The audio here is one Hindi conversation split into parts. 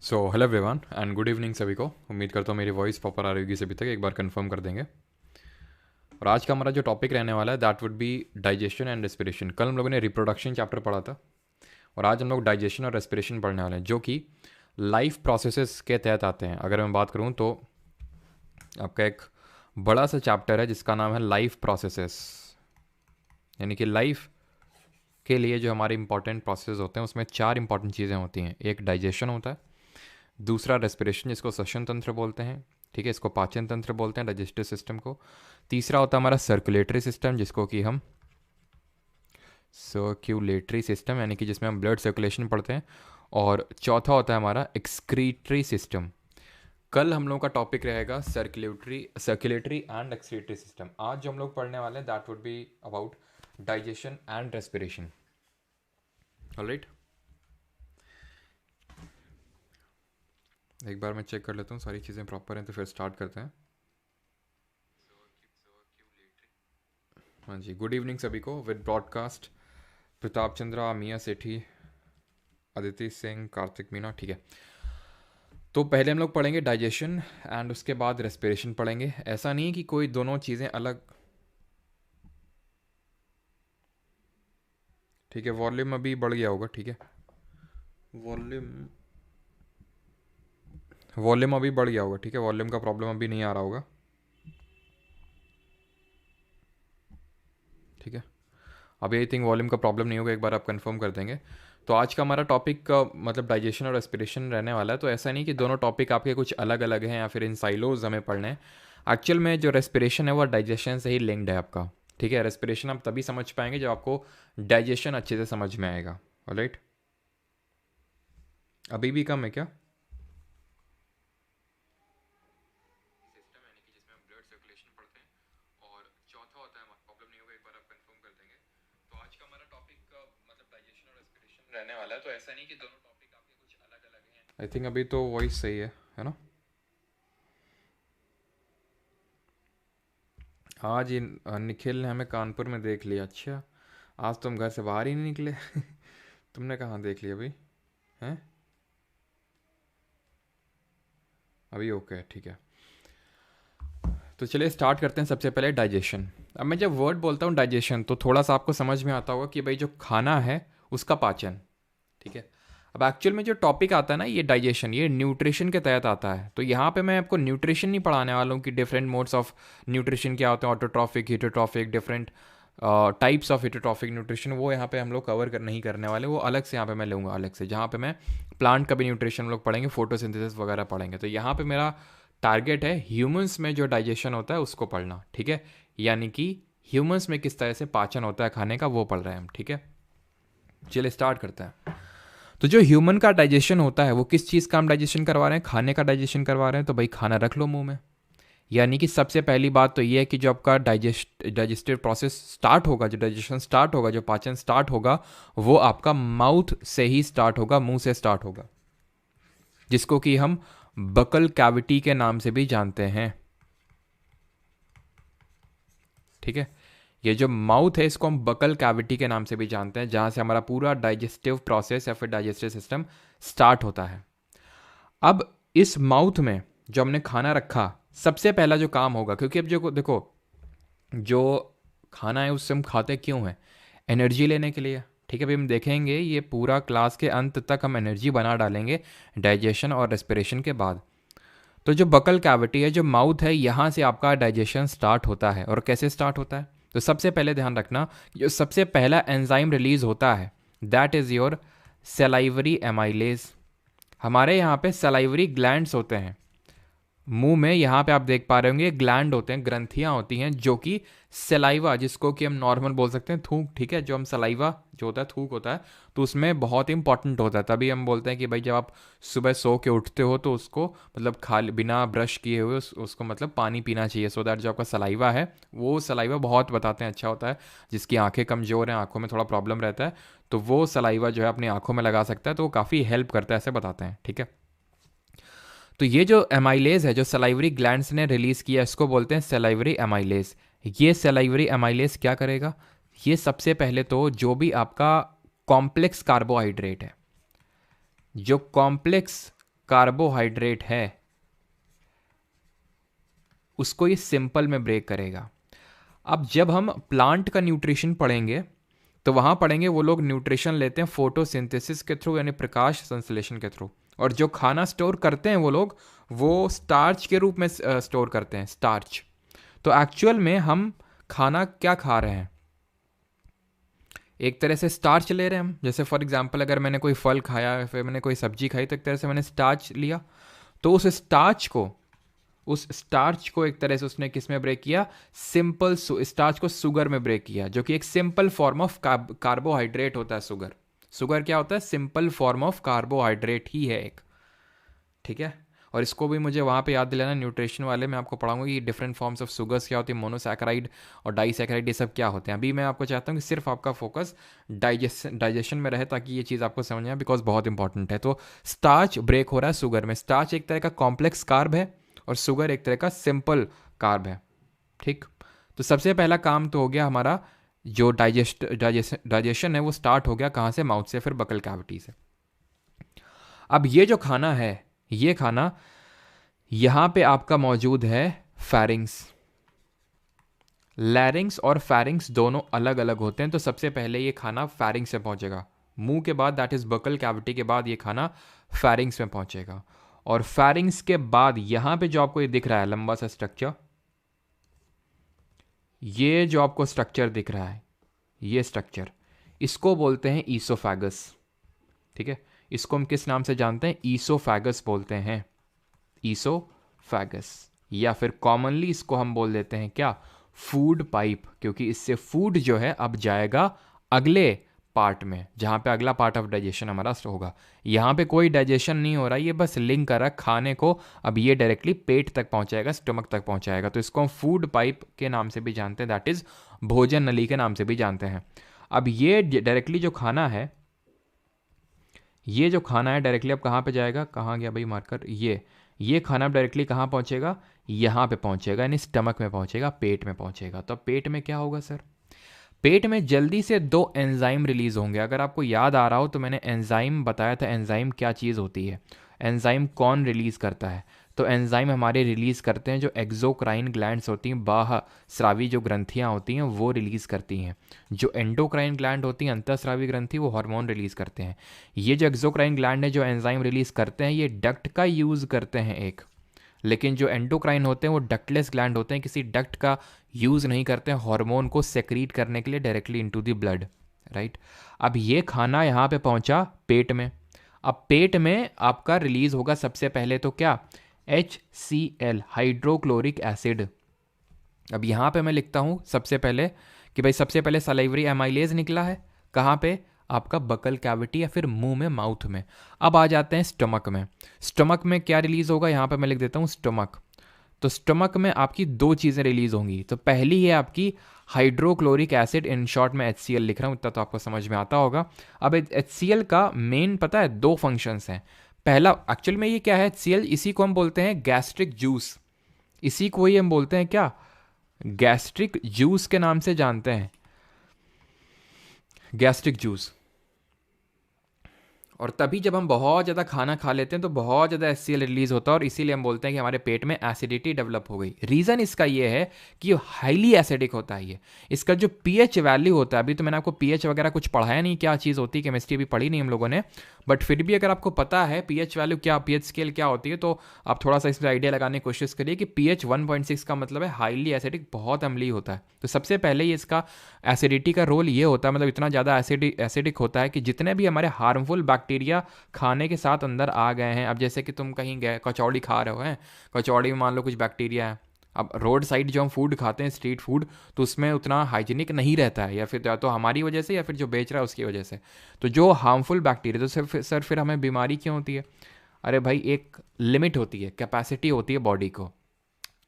So hello everyone and good evening सभी को। उम्मीद करता हूँ मेरी वॉइस प्रॉपर आ रही होगी सभी तक। एक बार कंफर्म कर देंगे। और आज का हमारा जो टॉपिक रहने वाला है that would be digestion and respiration. कल हम लोगों ने रिप्रोडक्शन चैप्टर पढ़ा था और आज हम लोग डाइजेशन और रेस्पिरेशन पढ़ने वाले हैं जो कि लाइफ प्रोसेसेस के तहत आते हैं। अगर मैं बात करूँ तो आपका एक बड़ा सा चैप्टर है जिसका नाम है लाइफ प्रोसेसेस, यानी कि लाइफ के लिए जो हमारे इंपॉर्टेंट प्रोसेस होते हैं उसमें चार इंपॉर्टेंट चीज़ें होती हैं। एक डाइजेशन होता है, दूसरा रेस्पिरेशन जिसको श्वसन तंत्र बोलते हैं, ठीक है, इसको पाचन तंत्र बोलते हैं, डाइजेस्टिव सिस्टम को। तीसरा होता है हमारा सर्कुलेटरी सिस्टम जिसको कि हम सर्कुलेटरी सिस्टम यानी कि जिसमें हम ब्लड सर्कुलेशन पढ़ते हैं। और चौथा होता है हमारा एक्सक्रीटरी सिस्टम। कल हम लोगों का टॉपिक रहेगा सर्कुलेटरी एंड एक्सक्रीटरी सिस्टम। आज जो हम लोग पढ़ने वाले हैं that would be about digestion and respiration. Alright, एक बार मैं चेक कर लेता हूँ सारी चीज़ें प्रॉपर हैं तो फिर स्टार्ट करते हैं। हाँ जी, गुड इवनिंग सभी को। विद ब्रॉडकास्ट प्रताप चंद्रा, मियाँ सेठी, अदिति सिंह, कार्तिक मीना, ठीक है। तो पहले हम लोग पढ़ेंगे डाइजेशन एंड उसके बाद रेस्पिरेशन पढ़ेंगे। ऐसा नहीं है कि कोई दोनों चीज़ें अलग, ठीक है। वॉल्यूम अभी बढ़ गया होगा, ठीक है। वॉल्यूम वॉल्यूम अभी बढ़ गया होगा, ठीक है। वॉल्यूम का प्रॉब्लम अभी नहीं आ रहा होगा, ठीक है। अभी आई थिंक वॉल्यूम का प्रॉब्लम नहीं होगा, एक बार आप कंफर्म कर देंगे। तो आज का हमारा टॉपिक का मतलब डाइजेशन और रेस्पिरेशन रहने वाला है। तो ऐसा नहीं कि दोनों टॉपिक आपके कुछ अलग अलग हैं या फिर इन साइलोज हमें पढ़ने हैं। एक्चुअल में जो रेस्पिरेशन है वो डाइजेशन से ही लिंक्ड है आपका, ठीक है। रेस्पिरेशन आप तभी समझ पाएंगे जब आपको डाइजेशन अच्छे से समझ में आएगा। ऑलराइट, अभी भी कम है क्या? सिस्टम यानी कि जिसमें हम ब्लड सर्कुलेशन पढ़ते हैं और चौथा होता है प्रॉब्लम नहीं होगा, एक बार आप कंफर्म कर देंगे। तो आज का हमारा टॉपिक मतलब डाइजेशन और रेस्पिरेशन रहने वाला है। तो ऐसा नहीं कि दोनों टॉपिक आपके कुछ अलग अलग हैं। आई थिंक अभी तो वॉइस सही है ना? आज ये निखिल ने हमें कानपुर में देख लिया। अच्छा, आज तुम घर से बाहर ही नहीं निकले। तुमने कहाँ देख लिया अभी? हैं? अभी ओके, ठीक है। तो चलिए स्टार्ट करते हैं। सबसे पहले डाइजेशन। अब मैं जब वर्ड बोलता हूँ डाइजेशन तो थोड़ा सा आपको समझ में आता होगा कि भाई जो खाना है उसका पाचन, ठीक है। अब एक्चुअल में जो टॉपिक आता है ना ये डाइजेशन, ये न्यूट्रिशन के तहत आता है। तो यहाँ पे मैं आपको न्यूट्रिशन नहीं पढ़ाने वाला हूँ कि डिफरेंट मोड्स ऑफ न्यूट्रिशन क्या होते हैं, autotrophic, heterotrophic, different types of heterotrophic nutrition. वो यहाँ पे हम लोग नहीं करने वाले, वो अलग से यहाँ पे मैं लूँगा अलग से। जहाँ पे मैं प्लांट का भी न्यूट्रिशन हम लोग पढ़ेंगे, फोटोसिंथेसिस वगैरह पढ़ेंगे। तो यहाँ पे मेरा टारगेट है ह्यूमंस में जो डाइजेशन होता है उसको पढ़ना, ठीक है। यानी कि ह्यूमंस में किस तरह से पाचन होता है खाने का, वो पढ़ रहे हैं हम, ठीक है। चलिए स्टार्ट करते हैं। तो जो ह्यूमन का डाइजेशन होता है वो किस चीज़ का हम डाइजेशन करवा रहे हैं? खाने का डाइजेशन करवा रहे हैं। तो भाई खाना रख लो मुंह में। यानी कि सबसे पहली बात तो ये है कि जो आपका डाइजेस्टिव प्रोसेस स्टार्ट होगा, जो डाइजेशन स्टार्ट होगा, जो पाचन स्टार्ट होगा, वो आपका माउथ से ही स्टार्ट होगा, मुंह से स्टार्ट होगा, जिसको कि हम बकल कैविटी के नाम से भी जानते हैं, ठीक है। ये जो माउथ है इसको हम बकल कैविटी के नाम से भी जानते हैं, जहां से हमारा पूरा डाइजेस्टिव प्रोसेस या फिर डाइजेस्टिव सिस्टम स्टार्ट होता है। अब इस माउथ में जो हमने खाना रखा, सबसे पहला जो काम होगा, क्योंकि अब जो देखो जो खाना है उससे हम खाते क्यों हैं? एनर्जी लेने के लिए, ठीक है। अभी हम देखेंगे ये पूरा क्लास के अंत तक हम एनर्जी बना डालेंगे डाइजेशन और रेस्पिरेशन के बाद। तो जो बकल कैविटी है, जो माउथ है, यहाँ से आपका डाइजेशन स्टार्ट होता है। और कैसे स्टार्ट होता है? तो सबसे पहले ध्यान रखना, जो सबसे पहला एंजाइम रिलीज होता है that is your salivary amylase. हमारे यहाँ पे सेलाइवरी ग्लैंड्स होते हैं मुंह में। यहाँ पे आप देख पा रहे होंगे ग्लैंड होते हैं, ग्रंथियाँ होती हैं जो कि सलाइवा, जिसको कि हम नॉर्मल बोल सकते हैं थूक, ठीक है। जो हम सलाइवा जो होता है, थूक होता है, तो उसमें बहुत इंपॉर्टेंट होता है। तभी हम बोलते हैं कि भाई जब आप सुबह सो के उठते हो तो उसको मतलब खाली बिना ब्रश किए हुए उसको मतलब पानी पीना चाहिए, सो दैट जो आपका सलाइवा है वो सलाइवा बहुत बताते हैं अच्छा होता है। जिसकी आंखें कमज़ोर हैं, आंखों में थोड़ा प्रॉब्लम रहता है, तो वो सलाइवा जो है अपनी आंखों में लगा सकता है, तो वो काफ़ी हेल्प करता है, ऐसे बताते हैं, ठीक है। तो ये जो एमाइलेज है जो सलाइवरी ग्लैंड्स ने रिलीज किया, इसको बोलते हैं सलाइवरी एमाइलेज। ये सलाइवरी एमाइलेज क्या करेगा? ये सबसे पहले तो जो भी आपका कॉम्प्लेक्स कार्बोहाइड्रेट है, जो कॉम्प्लेक्स कार्बोहाइड्रेट है उसको ये सिंपल में ब्रेक करेगा। अब जब हम प्लांट का न्यूट्रिशन पढ़ेंगे तो वहाँ पढ़ेंगे वो लोग न्यूट्रिशन लेते हैं फोटोसिंथेसिस के थ्रू, यानी प्रकाश संश्लेषण के थ्रू, और जो खाना स्टोर करते हैं वो लोग वो स्टार्च के रूप में स्टोर करते हैं, स्टार्च। तो एक्चुअल में हम खाना क्या खा रहे हैं, एक तरह से स्टार्च ले रहे हैं हम। जैसे फॉर एग्जांपल अगर मैंने कोई फल खाया या फिर मैंने कोई सब्जी खाई तो एक तरह से मैंने स्टार्च लिया, तो उस स्टार्च को एक तरह से उसने किस में ब्रेक किया, सिंपल स्टार्च को शुगर में ब्रेक किया, जो कि एक सिंपल फॉर्म ऑफ कार्बोहाइड्रेट होता है। शुगर क्या होता है, सिंपल फॉर्म ऑफ कार्बोहाइड्रेट ही है एक, ठीक है। और इसको भी मुझे वहाँ पे याद दिलाना, न्यूट्रिशन वाले में आपको पढ़ाऊंगा कि डिफरेंट फॉर्म्स ऑफ शुगर्स क्या होती है, मोनोसैकेराइड और डाइसैकेराइड, ये सब क्या होते हैं। अभी मैं आपको चाहता हूँ कि सिर्फ आपका फोकस डाइजेशन में रहे ताकि ये चीज़ आपको समझ आए, बिकॉज बहुत इंपॉर्टेंट है। तो स्टार्च ब्रेक हो रहा है शुगर में। स्टार्च एक तरह का कॉम्प्लेक्स कार्ब है और शुगर एक तरह का सिंपल कार्ब है, ठीक। तो सबसे पहला काम तो हो गया हमारा, जो डाइजेशन है वो स्टार्ट हो गया कहाँ से, माउथ से, फिर बकल कैविटी से। अब ये जो खाना है, ये खाना यहां पे आपका मौजूद है फेरिंग्स। लैरिंग्स और फेरिंग्स दोनों अलग अलग होते हैं। तो सबसे पहले ये खाना फेरिंग्स से पहुंचेगा, मुंह के बाद, दैट इज बकल कैविटी के बाद ये खाना फेरिंग्स में पहुंचेगा। और फेरिंग्स के बाद यहां पे जो आपको ये दिख रहा है लंबा सा स्ट्रक्चर, ये जो आपको स्ट्रक्चर दिख रहा है, ये स्ट्रक्चर, इसको बोलते हैं ईसोफेगस, ठीक है। इसको हम किस नाम से जानते हैं, ईसोफेगस बोलते हैं, ईसोफेगस। या फिर कॉमनली इसको हम बोल देते हैं क्या, फूड पाइप, क्योंकि इससे फूड जो है अब जाएगा अगले पार्ट में, जहां पे अगला पार्ट ऑफ डाइजेशन हमारा होगा। यहां पे कोई डाइजेशन नहीं हो रहा, ये बस लिंक कर रहा है खाने को, अब ये डायरेक्टली पेट तक पहुंचाएगा, स्टमक तक पहुंचाएगा। तो इसको हम फूड पाइप के नाम से भी जानते हैं, दैट इज भोजन नली के नाम से भी जानते हैं। अब ये डायरेक्टली जो खाना है, ये जो खाना है डायरेक्टली अब कहाँ पे जाएगा, कहाँ गया भाई मार्कर, ये खाना डायरेक्टली कहाँ पहुँचेगा, यहाँ पे पहुँचेगा, यानी स्टमक में पहुँचेगा, पेट में पहुँचेगा। तो पेट में क्या होगा सर, पेट में जल्दी से 2 एंजाइम रिलीज होंगे। अगर आपको याद आ रहा हो तो मैंने एंजाइम बताया था, एंजाइम क्या चीज़ होती है, एंजाइम कौन रिलीज करता है। तो एंजाइम हमारे रिलीज करते हैं जो एक्सोक्राइन ग्लैंड्स होती हैं, बाह्य स्रावी जो ग्रंथियां होती हैं वो रिलीज करती हैं। जो एंडोक्राइन ग्लैंड होती हैं, अंतःस्रावी ग्रंथि, वो हार्मोन रिलीज करते हैं। ये जो एक्सोक्राइन ग्लैंड है जो एंजाइम रिलीज करते हैं, ये डक्ट का यूज करते हैं एक, लेकिन जो एंडोक्राइन होते हैं वो डक्टलेस ग्लैंड होते हैं, किसी डक्ट का यूज़ नहीं करते हैं हार्मोन को सेक्रीट करने के लिए directly into the blood, right. अब ये खाना यहाँ पे पहुँचा पेट में। अब पेट में आपका रिलीज होगा सबसे पहले तो क्या, HCl, हाइड्रोक्लोरिक एसिड। अब यहाँ पे मैं लिखता हूँ सबसे पहले कि भाई सबसे पहले सलाइवरी एमाइलेज निकला है, कहाँ पे, आपका बकल कैविटी या फिर मुंह में, माउथ में। अब आ जाते हैं स्टमक में। स्टमक में क्या रिलीज होगा, यहाँ पे मैं लिख देता हूँ स्टमक। तो स्टमक में आपकी 2 चीज़ें रिलीज होंगी। तो पहली है आपकी हाइड्रोक्लोरिक एसिड, इन शॉर्ट में HCl लिख रहा हूँ, इतना तो आपको समझ में आता होगा। अब HCl का मेन पता है 2 फंक्शंस हैं। पहला, एक्चुअल में ये क्या है HCl, इसी को हम बोलते हैं गैस्ट्रिक जूस, इसी को ही हम बोलते हैं क्या, गैस्ट्रिक जूस के नाम से जानते हैं, गैस्ट्रिक जूस। और तभी जब हम बहुत ज़्यादा खाना खा लेते हैं तो बहुत ज़्यादा HCl रिलीज होता है और इसीलिए हम बोलते हैं कि हमारे पेट में एसिडिटी डेवलप हो गई। रीज़न इसका ये है कि हाईली एसिडिक होता है ये। इसका जो pH वैल्यू होता है, अभी तो मैंने आपको pH वगैरह कुछ पढ़ाया नहीं, क्या चीज़ होती है, केमिस्ट्री भी पढ़ी नहीं हम लोगों ने, बट फिर भी अगर आपको पता है pH वैल्यू क्या, pH स्केल क्या होती है, तो आप थोड़ा सा इस पर आइडिया लगाने की कोशिश करिए कि pH 1.6 का मतलब है हाईली एसिडिक, बहुत अम्लीय होता है। तो सबसे पहले ये इसका एसिडिटी का रोल ये होता है, मतलब इतना ज़्यादा एसिडिक होता है कि जितने भी हमारे हार्मफुल बैक्टीरिया खाने के साथ अंदर आ गए हैं। अब जैसे कि तुम कहीं गए, कचौड़ी खा रहे हो हैं, कचौड़ी में मान लो कुछ बैक्टीरिया है। अब रोड साइड जो हम फूड खाते हैं, स्ट्रीट फूड, तो उसमें उतना हाइजीनिक नहीं रहता है, या फिर या तो हमारी वजह से या फिर जो बेच रहा है उसकी वजह से। तो जो हार्मफुल बैक्टीरिया, तो सर फिर हमें बीमारी क्यों होती है? अरे भाई एक लिमिट होती है, कैपेसिटी होती है बॉडी को,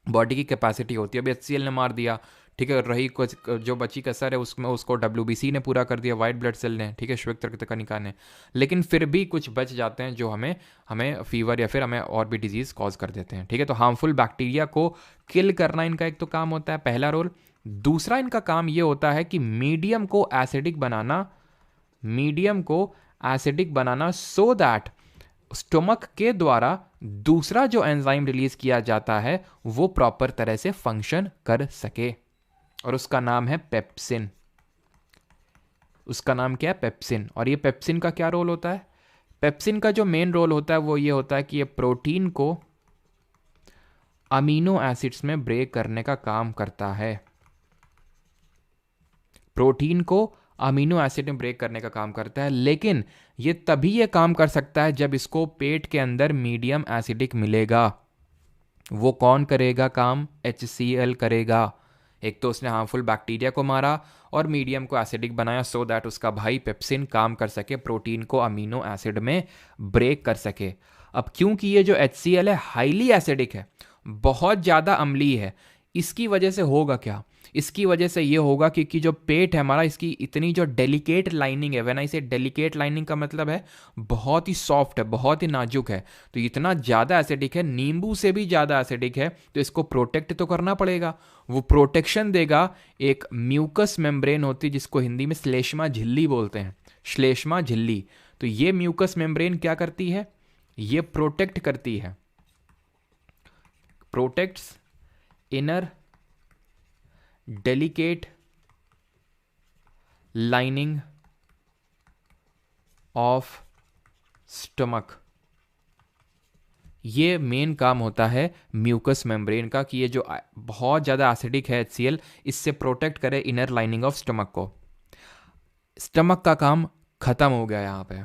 बॉडी की कैपेसिटी होती है। अब HCl ने मार दिया, ठीक है, रही कुछ जो बची कसर है उसमें उसको WBC ने पूरा कर दिया, वाइट ब्लड सेल ने, ठीक है, श्वेत कणिका ने, लेकिन फिर भी कुछ बच जाते हैं जो हमें फीवर या फिर हमें और भी डिजीज कॉज कर देते हैं, ठीक है। तो हार्मफुल बैक्टीरिया को किल करना इनका एक तो काम होता है, पहला रोल। दूसरा इनका काम ये होता है कि मीडियम को acidic banana, so that stomach के द्वारा दूसरा जो एंजाइम रिलीज किया जाता है वो प्रॉपर तरह से फंक्शन कर सके, और उसका नाम है पेप्सिन। उसका नाम क्या है? पेप्सिन। और ये पेप्सिन का क्या रोल होता है? पेप्सिन का जो मेन रोल होता है वो ये होता है कि ये प्रोटीन को अमीनो एसिड्स में ब्रेक करने का काम करता है। प्रोटीन को अमीनो एसिड में ब्रेक करने का काम करता है, लेकिन ये तभी ये काम कर सकता है जब इसको पेट के अंदर मीडियम एसिडिक मिलेगा। वो कौन करेगा काम? HCl करेगा। एक तो उसने हार्मफुल बैक्टीरिया को मारा और मीडियम को एसिडिक बनाया, सो दैट उसका भाई पेप्सिन काम कर सके, प्रोटीन को अमीनो एसिड में ब्रेक कर सके। अब क्योंकि ये जो HCl है हाईली एसिडिक है, बहुत ज़्यादा अम्लीय है, इसकी वजह से होगा क्या? इसकी वजह से ये होगा कि जो पेट है हमारा, इसकी इतनी जो डेलिकेट लाइनिंग है, व्हेन आई से डेलिकेट लाइनिंग का मतलब है बहुत ही सॉफ्ट है, बहुत ही नाजुक है, तो इतना ज़्यादा एसिडिक है, नींबू से भी ज़्यादा एसिडिक है, तो इसको प्रोटेक्ट तो करना पड़ेगा। वो प्रोटेक्शन देगा एक म्यूकस मेम्ब्रेन होती है जिसको हिंदी में श्लेष्मा झिल्ली बोलते हैं, श्लेष्मा झिल्ली। तो ये म्यूकस मेम्ब्रेन क्या करती है? ये प्रोटेक्ट करती है, protects inner delicate lining of stomach. ये मेन काम होता है म्यूकस मेम्ब्रेन का कि ये जो बहुत ज़्यादा एसिडिक है HCl, इससे प्रोटेक्ट करे इनर लाइनिंग ऑफ स्टमक को। स्टमक का काम खत्म हो गया यहाँ पे।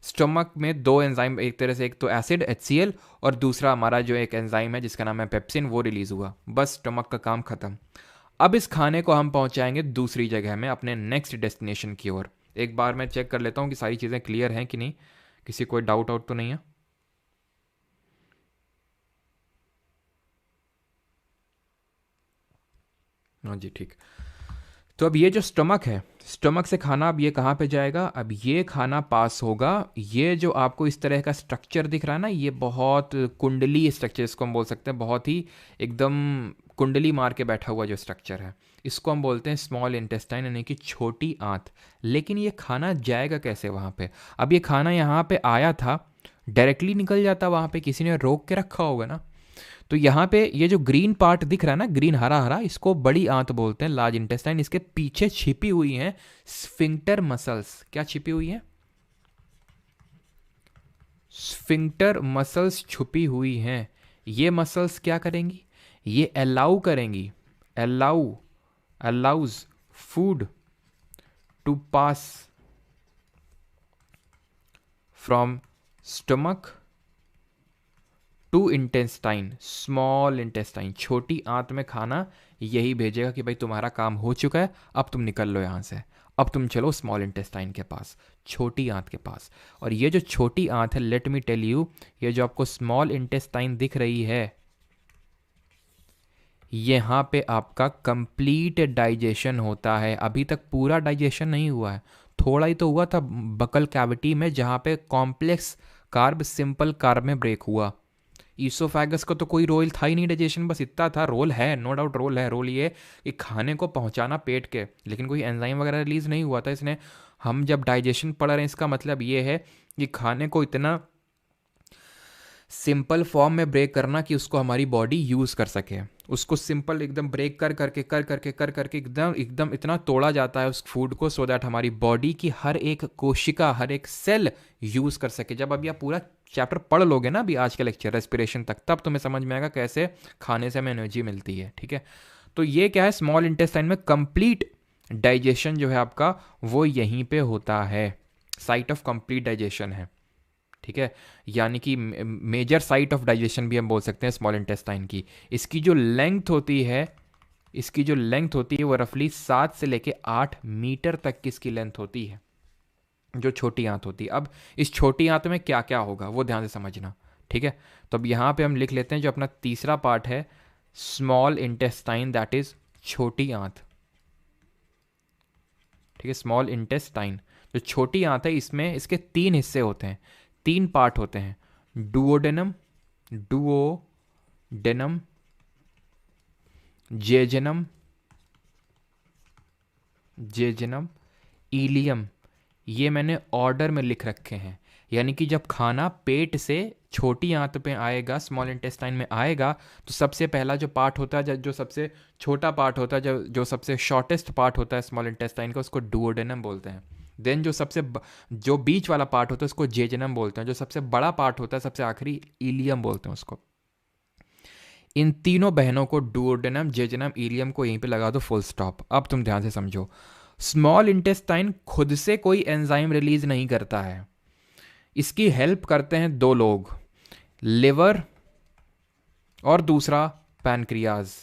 स्टमक में दो एंजाइम, एक तरह से एक तो एसिड HCl और दूसरा हमारा जो एक एंजाइम है जिसका नाम है पेप्सिन, वो रिलीज हुआ, बस स्टमक का काम खत्म। अब इस खाने को हम पहुंचाएंगे दूसरी जगह में, अपने नेक्स्ट डेस्टिनेशन की ओर। एक बार मैं चेक कर लेता हूं कि सारी चीज़ें क्लियर हैं कि नहीं, किसी कोई डाउट आउट तो नहीं है। हाँ जी, ठीक। तो अब ये जो स्टमक है, स्टमक से खाना अब ये कहाँ पे जाएगा? अब ये खाना पास होगा, ये जो आपको इस तरह का स्ट्रक्चर दिख रहा है ना, ये बहुत कुंडली स्ट्रक्चर इसको हम बोल सकते हैं, बहुत ही एकदम कुंडली मार के बैठा हुआ जो स्ट्रक्चर है, इसको हम बोलते हैं स्मॉल इंटेस्टाइन, यानी कि छोटी आंत। लेकिन ये खाना जाएगा कैसे वहाँ पे? अब ये खाना यहाँ पे आया था, डायरेक्टली निकल जाता वहाँ पे, किसी ने रोक के रखा होगा ना। तो यहाँ पे ये जो ग्रीन पार्ट दिख रहा है ना, ग्रीन हरा हरा, इसको बड़ी आंत बोलते हैं, लार्ज इंटेस्टाइन। इसके पीछे छिपी हुई हैं स्फिंक्टर मसल्स। क्या छिपी हुई है? स्फिंक्टर मसल्स छुपी हुई हैं। ये मसल्स क्या करेंगी? ये अलाउ करेंगी, allows food to pass from stomach to intestine, small intestine, छोटी आंत में खाना यही भेजेगा कि भाई तुम्हारा काम हो चुका है, अब तुम निकल लो यहाँ से, अब तुम चलो स्मॉल इंटेस्टाइन के पास, छोटी आंत के पास। और ये जो छोटी आंत है, लेट मी टेल यू, ये जो आपको स्मॉल इंटेस्टाइन दिख रही है, यहाँ पे आपका कंप्लीट डाइजेशन होता है। अभी तक पूरा डाइजेशन नहीं हुआ है, थोड़ा ही तो हुआ था बकल कैविटी में, जहाँ पे कॉम्प्लेक्स कार्ब सिंपल कार्ब में ब्रेक हुआ। ईसोफेगस का तो कोई रोल था ही नहीं डाइजेशन, बस इतना था। रोल है, नो डाउट रोल है। रोल ये कि खाने को पहुंचाना पेट के, लेकिन कोई एंजाइम वगैरह रिलीज नहीं हुआ था इसने। हम जब डाइजेशन पढ़ रहे हैं, इसका मतलब ये है कि खाने को इतना सिंपल फॉर्म में ब्रेक करना कि उसको हमारी बॉडी यूज़ कर सके। उसको सिंपल एकदम ब्रेक कर करके एकदम एकदम इतना तोड़ा जाता है उस फूड को, सो दैट हमारी बॉडी की हर एक कोशिका, हर एक सेल यूज़ कर सके। जब अभी आप पूरा चैप्टर पढ़ लोगे ना अभी आज के लेक्चर रेस्पिरेशन तक, तब तुम्हें समझ में आएगा कैसे खाने से हमें एनर्जी मिलती है। ठीक है, तो ये क्या है, स्मॉल इंटेस्टाइन में कंप्लीट डाइजेशन जो है आपका वो यहीं पे होता है, साइट ऑफ कंप्लीट डाइजेशन है। ठीक है, यानी कि मेजर साइट ऑफ डाइजेशन भी हम बोल सकते हैं स्मॉल इंटेस्टाइन की। इसकी जो लेंथ होती है, वो रफली 7 से लेके 8 मीटर तक की इसकी लेंथ होती है, जो छोटी आंत होती है। अब इस छोटी आंत में क्या क्या होगा वो ध्यान से समझना। ठीक है, तो अब यहाँ पे हम लिख लेते हैं जो अपना तीसरा पार्ट है, स्मॉल इंटेस्टाइन, दैट इज छोटी आंत। ठीक है, स्मॉल इंटेस्टाइन जो छोटी आंत है, इसमें इसके 3 हिस्से होते हैं, 3 पार्ट होते हैं, डुओडेनम, जेजेनम, इलियम। ये मैंने ऑर्डर में लिख रखे हैं। यानी कि जब खाना पेट से छोटी आंत पे आएगा, स्मॉल इंटेस्टाइन में आएगा, तो सबसे पहला जो पार्ट होता है, जो सबसे छोटा पार्ट होता है, जो सबसे शॉर्टेस्ट पार्ट होता है स्मॉल इंटेस्टाइन का, उसको डुओडेनम बोलते हैं। देन जो बीच वाला पार्ट होता है उसको जेजनम बोलते हैं। जो सबसे बड़ा पार्ट होता है, सबसे आखिरी, इलियम बोलते हैं उसको। इन तीनों बहनों को, डुओडेनम, जेजनम, इलियम को यहीं पे लगा दो फुल स्टॉप। अब तुम ध्यान से समझो, स्मॉल इंटेस्टाइन खुद से कोई एंजाइम रिलीज नहीं करता है, इसकी हेल्प करते हैं दो लोग, लिवर और दूसरा pancreas.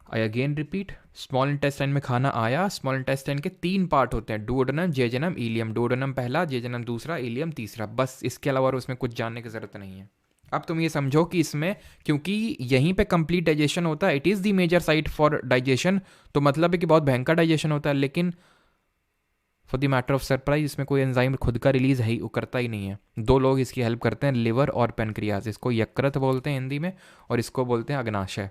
I again repeat, small intestine में खाना आया, स्मॉल इंटेस्टाइन के 3 पार्ट होते हैं, डुओडेनम, जेजनम, इलियम। डुओडेनम पहला, जेजनम दूसरा, इलियम तीसरा, बस। इसके अलावा और उसमें कुछ जानने की जरूरत नहीं है। अब तुम ये समझो कि इसमें, क्योंकि यहीं पे कंप्लीट डाइजेशन होता है, it is the major site for digestion, तो मतलब है कि बहुत भयंकर डाइजेशन होता है। लेकिन for the matter of surprise इसमें कोई एंजाइम खुद का रिलीज है ही, करता ही नहीं है। दो लोग इसकी हेल्प करते हैं, लिवर और पेनक्रियाज। इसको यकृत बोलते हैं हिंदी में, और इसको बोलते हैं अग्नाशय।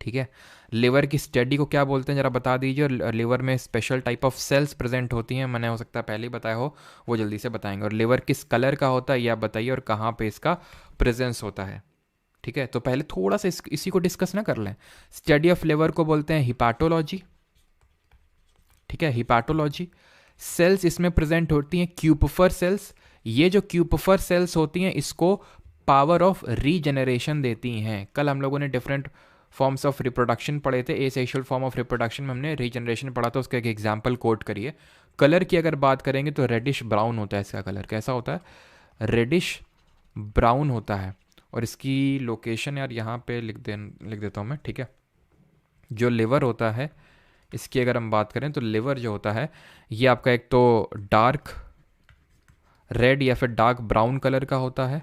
ठीक है। लिवर की स्टडी को क्या बोलते हैं जरा बता दीजिए। और लिवर में special type of cells present होती हैं, मैंने हो सकता है पहले ही बताया हो, वो जल्दी से बताएंगे। और लिवर किस कलर का होता है ये आप बताइए, और कहाँ पे इसका प्रेजेंस होता है। ठीक है, तो पहले थोड़ा सा इसी को डिस्कस ना कर लें। स्टडी ऑफ लिवर को बोलते हैं हिपाटोलॉजी। ठीक है, हिपाटोलॉजी। सेल्स इसमें प्रेजेंट होती हैं क्यूपफर सेल्स। ये जो क्यूपफर सेल्स होती हैं इसको पावर ऑफ रीजेनरेशन देती हैं। कल हम लोगों ने डिफरेंट फॉर्म्स ऑफ रिप्रोडक्शन पढ़े थे। एसेक्सुअल फॉर्म ऑफ रिप्रोडक्शन में हमने रीजनरेशन पढ़ा था, उसका एक एग्जाम्पल कोट करिए। कलर की अगर बात करेंगे तो रेडिश ब्राउन होता है इसका कलर। कैसा होता है? रेडिश ब्राउन होता है। और इसकी लोकेशन यार यहाँ पे लिख देता हूँ मैं। ठीक है, जो लिवर होता है इसकी अगर हम बात करें तो लिवर जो होता है ये आपका एक तो डार्क रेड या फिर डार्क ब्राउन कलर का होता है।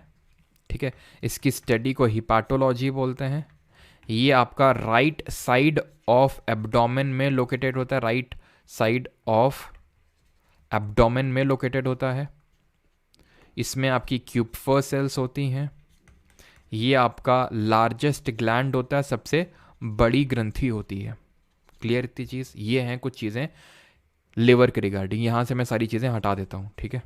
ठीक है, इसकी स्टडी को हिपाटोलॉजी बोलते हैं। ये आपका राइट साइड ऑफ एब्डोमेन में लोकेटेड होता है, राइट साइड ऑफ एब्डोमेन में लोकेटेड होता है। इसमें आपकी क्यूपफर सेल्स होती हैं। ये आपका लार्जेस्ट ग्लैंड होता है, सबसे बड़ी ग्रंथि होती है। क्लियर इतनी चीज़? ये हैं कुछ चीज़ें लिवर के रिगार्डिंग। यहां से मैं सारी चीज़ें हटा देता हूं। ठीक है,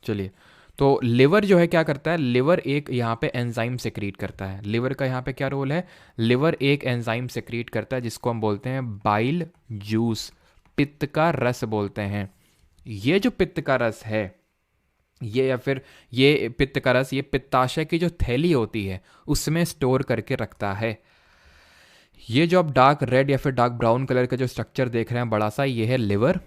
चलिए। तो लिवर जो है क्या करता है, लिवर एक यहाँ पे एंजाइम सेक्रीट करता है। लिवर का यहाँ पे क्या रोल है? लिवर एक एंजाइम सेक्रीट करता है जिसको हम बोलते हैं बाइल जूस, पित्त का रस बोलते हैं। ये जो पित्त का रस है, ये या फिर ये पित्त का रस, ये पित्ताशय की जो थैली होती है उसमें स्टोर करके रखता है। ये जो आप डार्क रेड या फिर डार्क ब्राउन कलर का जो स्ट्रक्चर देख रहे हैं बड़ा सा, ये है लिवर।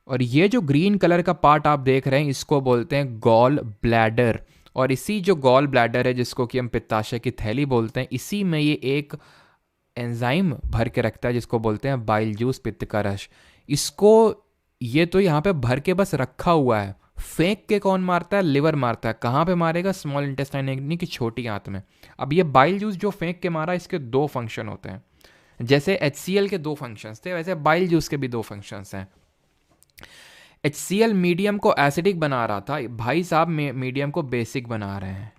और ये जो ग्रीन कलर का पार्ट आप देख रहे हैं इसको बोलते हैं गॉल ब्लैडर। और इसी जो गॉल ब्लैडर है जिसको कि हम पित्ताशय की थैली बोलते हैं, इसी में ये एक एंजाइम भर के रखता है जिसको बोलते हैं बाइल जूस, पित्त का रस। इसको ये तो यहाँ पे भर के बस रखा हुआ है, फेंक के कौन मारता है? लिवर मारता है। कहाँ पे मारेगा? स्मॉल इंटेस्टाइन यानी कि छोटी आंत में। अब ये बाइल जूस जो फेंक के मारा, इसके 2 फंक्शन होते हैं। जैसे HCl के 2 फंक्शंस थे, वैसे बाइल जूस के भी 2 फंक्शंस हैं। HCl मीडियम को एसिडिक बना रहा था, भाई साहब मीडियम को बेसिक बना रहे हैं।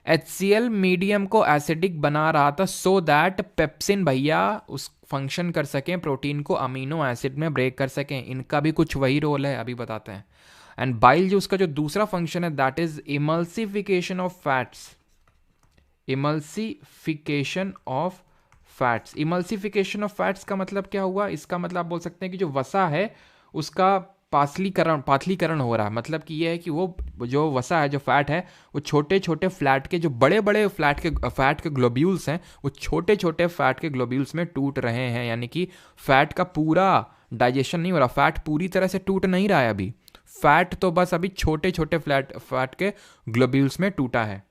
HCl मीडियम को एसिडिक बना रहा था सो दैट पेप्सिन भैया उस फंक्शन कर सकें, प्रोटीन को अमीनो एसिड में ब्रेक कर सकें। इनका भी कुछ वही रोल है, अभी बताते हैं। एंड बाइल जूस का जो दूसरा फंक्शन है that is emulsification of fats. Emulsification of fats. Emulsification of fats का मतलब क्या हुआ? इसका मतलब आप बोल सकते हैं कि जो वसा है उसका पातलीकरण हो रहा है। मतलब कि ये है कि वो जो वसा है, जो फैट है, वो छोटे छोटे फ्लैट के, जो बड़े बड़े फैट के ग्लोब्यूल्स हैं, वो छोटे छोटे फैट के ग्लोब्यूल्स में टूट रहे हैं। यानी कि फैट का पूरा डाइजेशन नहीं हो रहा, फैट पूरी तरह से टूट नहीं रहा है अभी। फैट तो बस अभी छोटे छोटे फैट के ग्लोब्यूल्स में टूटा है।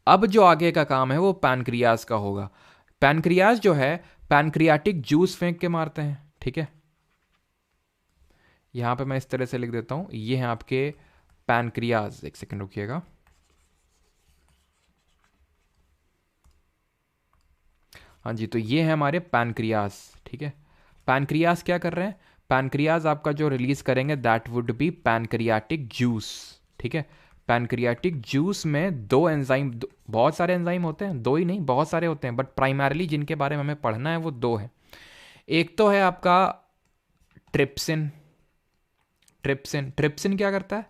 अब जो आगे का काम है वो पैनक्रियाज का होगा। पैनक्रियाज जो है, पैनक्रियाटिक जूस फेंक के मारते हैं। ठीक है, यहां पे मैं इस तरह से लिख देता हूं, ये हैं आपके पैनक्रियाज। एक सेकंड रुकिएगा। हाँ जी, तो ये है हमारे पैनक्रियाज। ठीक है, पैनक्रियाज क्या कर रहे हैं? पैनक्रियाज आपका जो रिलीज करेंगे that would be pancreatic juice. ठीक है, पैनक्रियाटिक जूस में 2 एंजाइम, बहुत सारे एंजाइम होते हैं, 2 ही नहीं बहुत सारे होते हैं, बट प्राइमरली जिनके बारे में हमें पढ़ना है वो 2 है। एक तो है आपका ट्रिप्सिन। ट्रिप्सिन ट्रिप्सिन क्या करता है?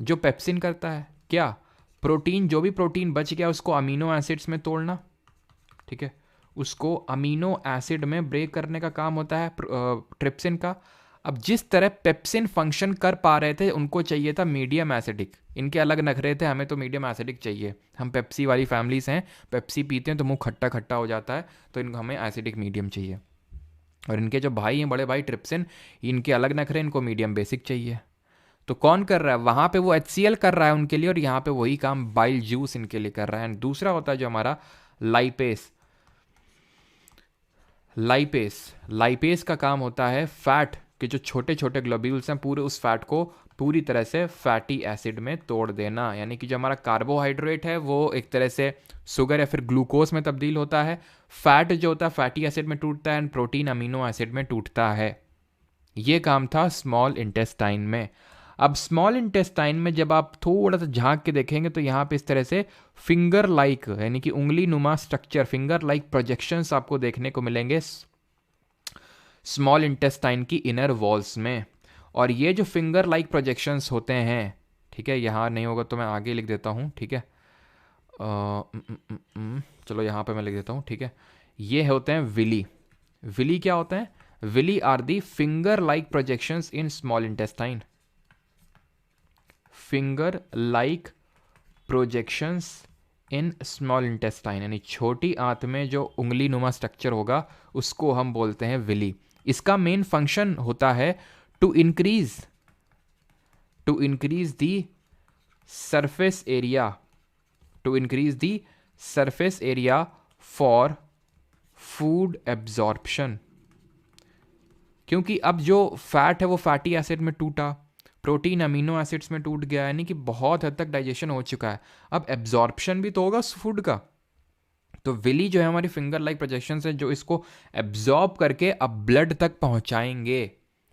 जो पेप्सिन करता है क्या? प्रोटीन, जो भी प्रोटीन बच गया उसको अमीनो एसिड्स में तोड़ना, ठीक है, उसको अमीनो एसिड में ब्रेक करने का काम होता है ट्रिप्सिन का। अब जिस तरह पेप्सिन फंक्शन कर पा रहे थे, उनको चाहिए था मीडियम एसिडिक। इनके अलग नखरे थे, हमें तो मीडियम एसिडिक चाहिए, हम पेप्सी वाली फैमिलीज हैं, पेप्सी पीते हैं तो मुंह खट्टा खट्टा हो जाता है, तो इनको हमें एसिडिक मीडियम चाहिए। और इनके जो भाई हैं, बड़े भाई ट्रिप्सिन, इनके अलग नखरे, इनको मीडियम बेसिक चाहिए। तो कौन कर रहा है वहाँ पे? वो HCl कर रहा है उनके लिए, और यहाँ पे वही काम बाइल जूस इनके लिए कर रहा है। दूसरा होता है जो हमारा लाइपेस। लाइपेस का काम होता है फैट के जो छोटे छोटे ग्लोब्यूल्स हैं, पूरे उस फैट को पूरी तरह से फैटी एसिड में तोड़ देना। यानी कि जो हमारा कार्बोहाइड्रेट है वो एक तरह से शुगर या फिर ग्लूकोज में तब्दील होता है, फैट जो होता है फैटी एसिड में टूटता है, एंड प्रोटीन अमीनो एसिड में टूटता है। ये काम था स्मॉल इंटेस्टाइन में। अब स्मॉल इंटेस्टाइन में जब आप थोड़ा सा झांक के देखेंगे तो यहाँ पे इस तरह से फिंगर लाइक, यानी कि उंगली नुमा स्ट्रक्चर, फिंगर लाइक प्रोजेक्शंस आपको देखने को मिलेंगे स्मॉल इंटेस्टाइन की इनर वॉल्स में। और ये जो फिंगर लाइक प्रोजेक्शंस होते हैं, ठीक है, यहाँ नहीं होगा तो मैं आगे लिख देता हूँ, ठीक है, चलो यहाँ पे मैं लिख देता हूँ, ठीक है, ये होते हैं विली। विली क्या होते हैं? Villi are the finger like projections in small intestine. Finger like projections in small intestine, यानी छोटी आंत में जो उंगली नुमा स्ट्रक्चर होगा उसको हम बोलते हैं विली। इसका मेन फंक्शन होता है to increase the surface area, to increase the surface area for food absorption. क्योंकि अब जो फैट है वो फैटी एसिड में टूटा, प्रोटीन अमीनो एसिड्स में टूट गया, यानी कि बहुत हद तक डाइजेशन हो चुका है, अब एब्जॉर्प्शन भी तो होगा उस फूड का। तो विली जो है हमारी फिंगर लाइक प्रोजेक्शन है जो इसको एब्जॉर्ब करके अब ब्लड तक पहुंचाएंगे।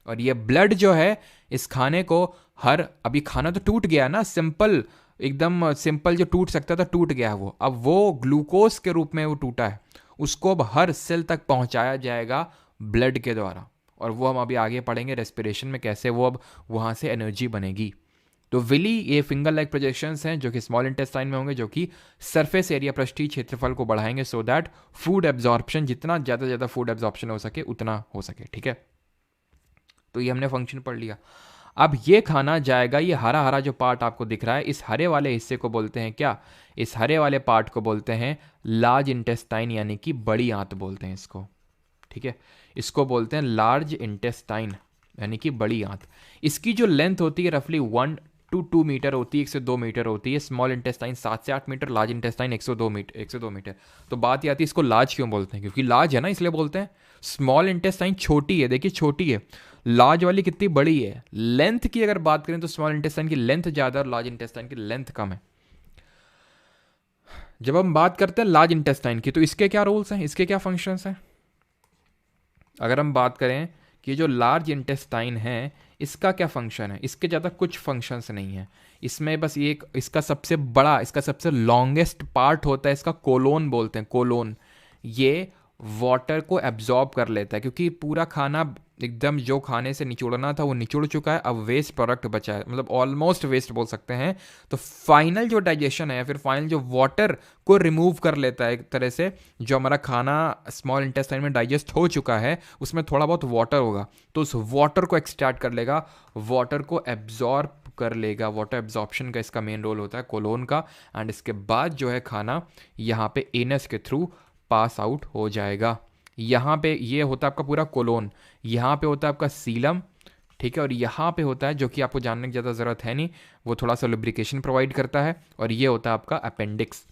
और ये ब्लड जो है इस खाने को अभी खाना तो टूट गया ना, सिंपल, एकदम सिंपल जो टूट सकता था टूट गया है वो, अब वो ग्लूकोज के रूप में वो टूटा है, उसको अब हर सेल तक पहुंचाया जाएगा ब्लड के द्वारा। और वो हम अभी आगे पढ़ेंगे रेस्पिरेशन में कैसे वो अब वहाँ से एनर्जी बनेगी। तो विली ये फिंगर लाइक प्रोजेक्शंस हैं जो कि स्मॉल इंटेस्टाइन में होंगे, जो कि सरफेस एरिया, पृष्ठीय क्षेत्रफल को बढ़ाएंगे सो दैट फूड एब्जॉर्प्शन, जितना ज़्यादा ज़्यादा फूड एब्जॉर्प्शन हो सके उतना हो सके, ठीक है। तो ये हमने फंक्शन पढ़ लिया। अब ये खाना जाएगा, ये हरा हरा जो पार्ट आपको दिख रहा है, इस हरे वाले हिस्से को बोलते हैं क्या? इस हरे वाले पार्ट को बोलते हैं लार्ज इंटेस्टाइन, यानी कि बड़ी आंत बोलते हैं इसको, ठीक है। इसको बोलते हैं लार्ज इंटेस्टाइन, यानी कि बड़ी आंत। इसकी जो लेंथ होती है रफली 1 to 2 मीटर होती है, 1 से 2 मीटर होती है। स्मॉल इंटेस्टाइन 7 से 8 मीटर, लार्ज इंटेस्टाइन 102 मीटर। तो बात ये आती है इसको लार्ज क्यों बोलते हैं? क्योंकि लार्ज है ना, इसलिए बोलते हैं। स्मॉल इंटेस्टाइन छोटी है, देखिए छोटी है, लार्ज वाली कितनी बड़ी है। लेंथ की अगर बात करें तो स्मॉल इंटेस्टाइन की लेंथ ज़्यादा और लार्ज इंटेस्टाइन की लेंथ कम है। जब हम बात करते हैं लार्ज इंटेस्टाइन की, तो इसके क्या रोल्स हैं, इसके क्या फंक्शंस हैं? अगर हम बात करें कि जो लार्ज इंटेस्टाइन है इसका क्या फंक्शन है, इसके ज़्यादा कुछ फंक्शंस नहीं है। इसमें बस ये इसका सबसे बड़ा, इसका सबसे लॉन्गेस्ट पार्ट होता है, इसका कोलोन बोलते हैं, कोलोन। ये वाटर को एब्जॉर्ब कर लेता है, क्योंकि पूरा खाना एकदम जो खाने से निचोड़ना था वो निचोड़ चुका है, अब वेस्ट प्रोडक्ट बचा है, मतलब ऑलमोस्ट वेस्ट बोल सकते हैं। तो फाइनल जो डाइजेशन है या फिर फाइनल जो वाटर को रिमूव कर लेता है एक तरह से, जो हमारा खाना स्मॉल इंटेस्टाइन में डाइजेस्ट हो चुका है उसमें थोड़ा बहुत वाटर होगा, तो उस वाटर को एक्सट्रैक्ट कर लेगा, वाटर को एब्जॉर्ब कर लेगा। वाटर एब्जॉर्प्शन का इसका मेन रोल होता है कोलोन का। एंड इसके बाद जो है खाना यहाँ पे एनस के थ्रू पास आउट हो जाएगा। यहाँ पे ये होता है आपका पूरा कोलोन, यहाँ पे होता है आपका सीलम, ठीक है, और यहाँ पे होता है जो कि आपको जानने की ज़्यादा ज़रूरत है नहीं, वो थोड़ा सा लुब्रिकेशन प्रोवाइड करता है, और ये होता है आपका अपेंडिक्स।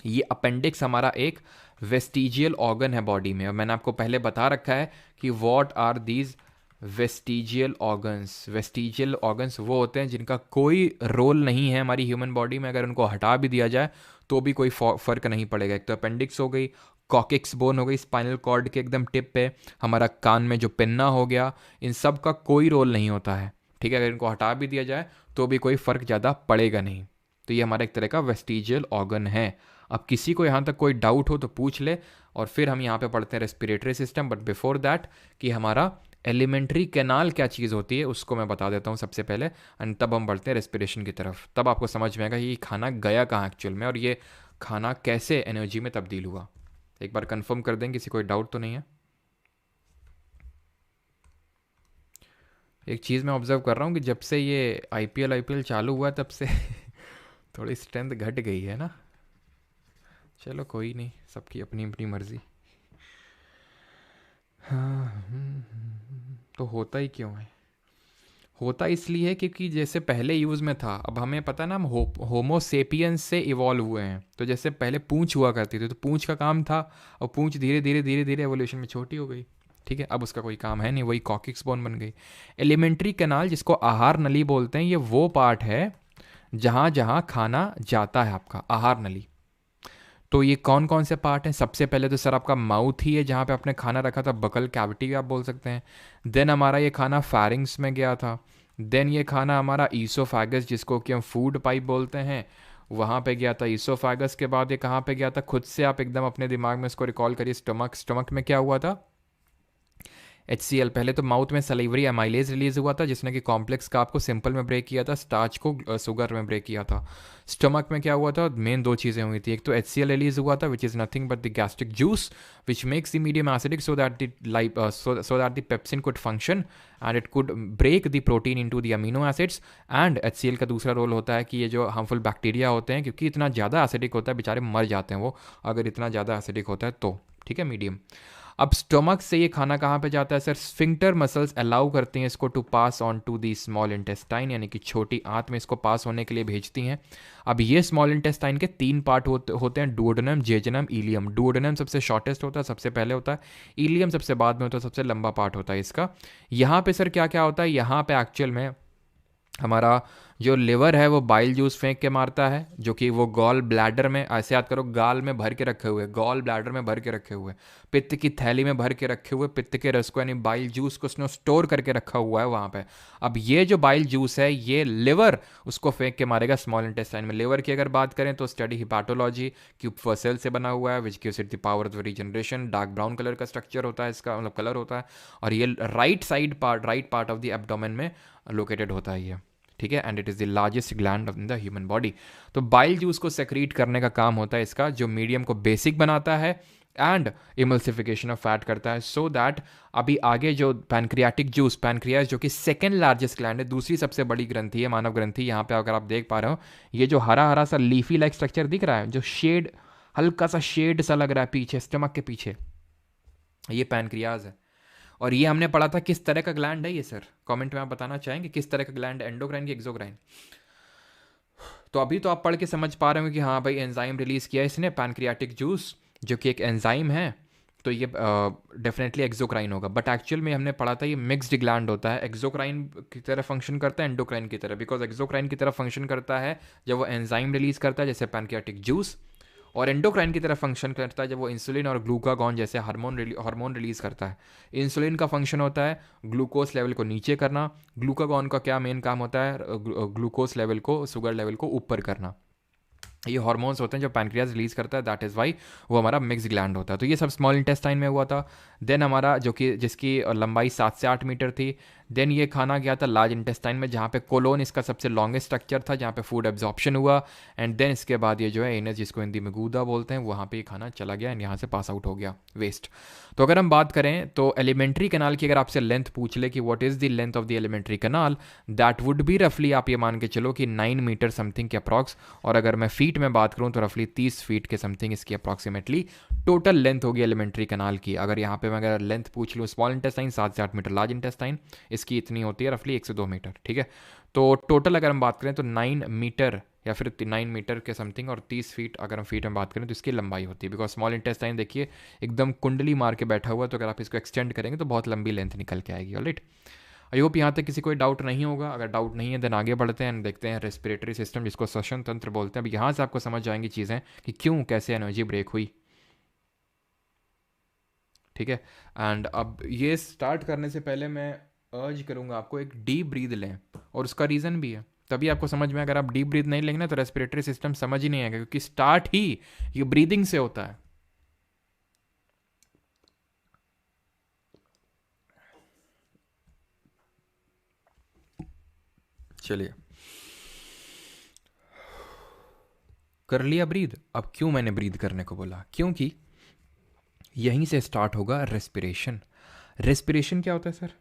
ये अपेंडिक्स हमारा एक वेस्टिजियल ऑर्गन है बॉडी में, और मैंने आपको पहले बता रखा है कि what are these vestigial organs. Vestigial organs वो होते हैं जिनका कोई रोल नहीं है हमारी ह्यूमन बॉडी में, अगर उनको हटा भी दिया जाए तो भी कोई फ़र्क नहीं पड़ेगा। एक तो अपेंडिक्स हो गई, कॉकिक्स बोन हो गई स्पाइनल कॉर्ड के एकदम टिप पे, हमारा कान में जो पिन्ना हो गया, इन सब का कोई रोल नहीं होता है, ठीक है। अगर इनको हटा भी दिया जाए तो भी कोई फ़र्क ज़्यादा पड़ेगा नहीं। तो ये हमारा एक तरह का वेस्टिजियल ऑर्गन है। अब किसी को यहाँ तक कोई डाउट हो तो पूछ ले, और फिर हम यहाँ पे पढ़ते हैं respiratory system. But before that कि हमारा एलिमेंट्री कैनाल क्या चीज़ होती है उसको मैं बता देता हूँ सबसे पहले, एंड तब हम बढ़ते हैं रेस्पिरेशन की तरफ। तब आपको समझ में आएगा ये खाना गया कहाँ एक्चुअल में, और ये खाना कैसे एनर्जी में तब्दील हुआ। एक बार कंफर्म कर दें, किसी कोई डाउट तो नहीं है? एक चीज़ मैं ऑब्जर्व कर रहा हूँ कि जब से ये आईपीएल चालू हुआ तब से थोड़ी स्ट्रेंथ घट गई है ना। चलो कोई नहीं, सबकी अपनी अपनी मर्जी। हाँ तो होता ही क्यों है? होता इसलिए है क्योंकि जैसे पहले यूज़ में था, अब हमें पता है ना, हम होमोसेपियंस से इवॉल्व हुए हैं। तो जैसे पहले पूंछ हुआ करती थी, तो पूंछ का काम था, और पूंछ धीरे धीरे धीरे धीरे एवोल्यूशन में छोटी हो गई। ठीक है, अब उसका कोई काम है नहीं, वही कॉकिक्स बोन बन गई। एलिमेंट्री कैनाल, जिसको आहार नली बोलते हैं, ये वो पार्ट है जहाँ जहाँ खाना जाता है, आपका आहार नली। तो ये कौन कौन से पार्ट हैं? सबसे पहले तो सर आपका माउथ ही है, जहाँ पे आपने खाना रखा था, बकल कैविटी भी आप बोल सकते हैं। देन हमारा ये खाना फैरिंग्स में गया था। देन ये खाना हमारा ईसोफैगस, जिसको कि हम फूड पाइप बोलते हैं, वहाँ पे गया था। ईसोफैगस के बाद ये कहाँ पे गया था? खुद से आप एकदम अपने दिमाग में इसको रिकॉल करिए। स्टमक, स्टमक में क्या हुआ था? HCl। पहले तो माउथ में सलीवरी एमाइलेज रिलीज हुआ था, जिसने कि कॉम्प्लेक्स का आपको सिंपल में ब्रेक किया था, स्टार्च को शुगर में ब्रेक किया था। स्टमक में क्या हुआ था? मेन दो चीज़ें हुई थी। एक तो HCl रिलीज हुआ था, which is nothing but the gastric juice which makes the medium acidic, so that the so that the pepsin could function and it could break the protein into the amino acids. And HCl का दूसरा रोल होता है कि ये जो हार्मफुल बैक्टीरिया होते हैं, क्योंकि इतना ज़्यादा एसिडिक होता है, बेचारे मर जाते हैं वो, अगर इतना ज़्यादा एसिडिक होता है तो। ठीक है, मीडियम। अब स्टमक से ये खाना कहाँ पे जाता है सर? स्फिंक्टर मसल्स अलाउ करते हैं इसको to pass on to the small intestine, यानी कि छोटी आंत में इसको पास होने के लिए भेजती हैं। अब ये स्मॉल इंटेस्टाइन के तीन पार्ट होते हैं, डुओडेनम, जेजुनम, इलियम। डुओडेनम सबसे शॉर्टेस्ट होता है, सबसे पहले होता है। इलियम सबसे बाद में होता है, सबसे लंबा पार्ट होता है इसका। यहाँ पे सर क्या क्या होता है? यहाँ पे एक्चुअल में हमारा जो लिवर है वो बाइल जूस फेंक के मारता है, जो कि वो गॉल ब्लैडर में, ऐसे याद करो, गाल में भर के रखे हुए, गॉल ब्लैडर में भर के रखे हुए, पित्त की थैली में भर के रखे हुए पित्त के रस को, यानी बाइल जूस को उसने स्टोर करके रखा हुआ है वहाँ पे। अब ये जो बाइल जूस है, ये लिवर उसको फेंक के मारेगा स्मॉल इंटेस्टाइन में। लिवर की अगर बात करें तो स्टडी हिपाटोलॉजी, क्यूब सेल से बना हुआ है, which gives it the power of regeneration. Dark brown colour का स्ट्रक्चर होता है इसका, मतलब कलर होता है, और ये right part of the abdomen में लोकेटेड होता है ये। ठीक है, and it is the largest gland in the human body. तो बाइल जूस को सेक्रीट करने का काम होता है इसका, जो मीडियम को बेसिक बनाता है एंड इमल्सिफिकेशन ऑफ फैट करता है, सो दैट अभी आगे जो पैनक्रियाटिक जूस, पैनक्रियाज जो कि सेकेंड लार्जेस्ट ग्लैंड है, दूसरी सबसे बड़ी ग्रंथि है, मानव ग्रंथि। यहाँ पे अगर आप देख पा रहे हो, ये जो हरा हरा सा लीफी लाइक स्ट्रक्चर दिख रहा है, जो शेड, हल्का सा शेड सा लग रहा है पीछे, स्टमक के पीछे, ये पैनक्रियाज है। और ये हमने पढ़ा था, किस तरह का ग्लैंड है ये सर? कमेंट में आप बताना चाहेंगे किस तरह का ग्लैंड, एंडोक्राइन की एक्सोक्राइन? तो अभी तो आप पढ़ के समझ पा रहे हो कि हाँ भाई, एंजाइम रिलीज किया है इसने, पैनक्रियाटिक जूस, जो कि एक एंजाइम है, तो ये डेफिनेटली एक्सोक्राइन होगा। बट एक्चुअल में हमने पढ़ा था ये मिक्स्ड ग्लैंड होता है, एक्सोक्राइन की तरह फंक्शन करता है, एंडोक्राइन की तरह। बिकॉज एक्सोक्राइन की तरह फंक्शन करता है जब वो एंजाइम रिलीज करता है, जैसे पैनक्रियाटिक जूस, और एंडोक्राइन की तरह फंक्शन करता है जब वो इंसुलिन और ग्लूकागॉन जैसे हार्मोन रिलीज करता है। इंसुलिन का फंक्शन होता है ग्लूकोज लेवल को नीचे करना, ग्लूकागॉन का क्या मेन काम होता है? ग्लूकोज लेवल को, शुगर लेवल को ऊपर करना। ये हार्मोन्स होते हैं जो पैनक्रियाज रिलीज करता है, दैट इज़ वाई वो हमारा मिक्स ग्लैंड होता है। तो ये सब स्मॉल इंटेस्टाइन में हुआ था। देन हमारा जो कि जिसकी लंबाई 7 से 8 मीटर थी, देन ये खाना गया था लार्ज इंटेस्टाइन में, जहाँ पे कोलोन इसका सबसे लॉन्गेस्ट स्ट्रक्चर था, जहाँ पे फूड एब्जॉर्प्शन हुआ। एंड देन इसके बाद ये जो है एनस, जिसको हिंदी में गूदा बोलते हैं, वहाँ पे ये खाना चला गया एंड यहाँ से पास आउट हो गया, वेस्ट। तो अगर हम बात करें तो एलिमेंट्री कैनाल की अगर आपसे लेंथ पूछ ले कि what is the length of the alimentary canal, that would be रफली, आप ये मान के चलो कि 9 मीटर समथिंग के अप्रॉक्स। और अगर मैं फीट में बात करूँ तो रफली 30 फीट के समथिंग इसकी अप्रॉक्सीमेटली टोटल लेंथ होगी एलिमेंट्री कैनाल की। अगर यहाँ पे मैं अगर लेंथ पूछ लूँ, स्मॉल इंटेस्टाइन 7 से 8 मीटर, लार्ज इंटेस्टाइन इसकी इतनी होती है रफली 1 से 2 मीटर। ठीक है, तो टोटल अगर हम बात करें तो 9 मीटर या फिर 9 मीटर के समथिंग, और 30 फीट अगर हम फीट में बात करें तो इसकी लंबाई होती है। बिकॉज स्मॉल इंटेस्टाइन देखिए एकदम कुंडली मार के बैठा हुआ है, तो अगर आप इसको एक्सटेंड करेंगे तो बहुत लंबी लेंथ निकल के आएगी। ऑलराइट, आई होप यहाँ तक किसी कोई डाउट नहीं होगा। अगर डाउट नहीं है देन आगे बढ़ते हैं, देखते हैं रेस्पिरेटरी सिस्टम, जिसको श्वसन तंत्र बोलते हैं। अब यहाँ से आपको समझ जाएंगी चीज़ें कि क्यों, कैसे एनर्जी ब्रेक हुई। ठीक है, एंड अब ये स्टार्ट करने से पहले मैं अर्ज करूँगा आपको एक डीप ब्रीद लें, और उसका रीज़न भी है, तभी आपको समझ में। अगर आप डीप ब्रीद नहीं लेंगे ना तो रेस्पिरेटरी सिस्टम समझ ही नहीं आएगा, क्योंकि स्टार्ट ही ये ब्रीदिंग से होता है। चलिए, कर लिया ब्रीद। अब क्यों मैंने ब्रीद करने को बोला? क्योंकि यहीं से स्टार्ट होगा रेस्पिरेशन। रेस्पिरेशन क्या होता है सर?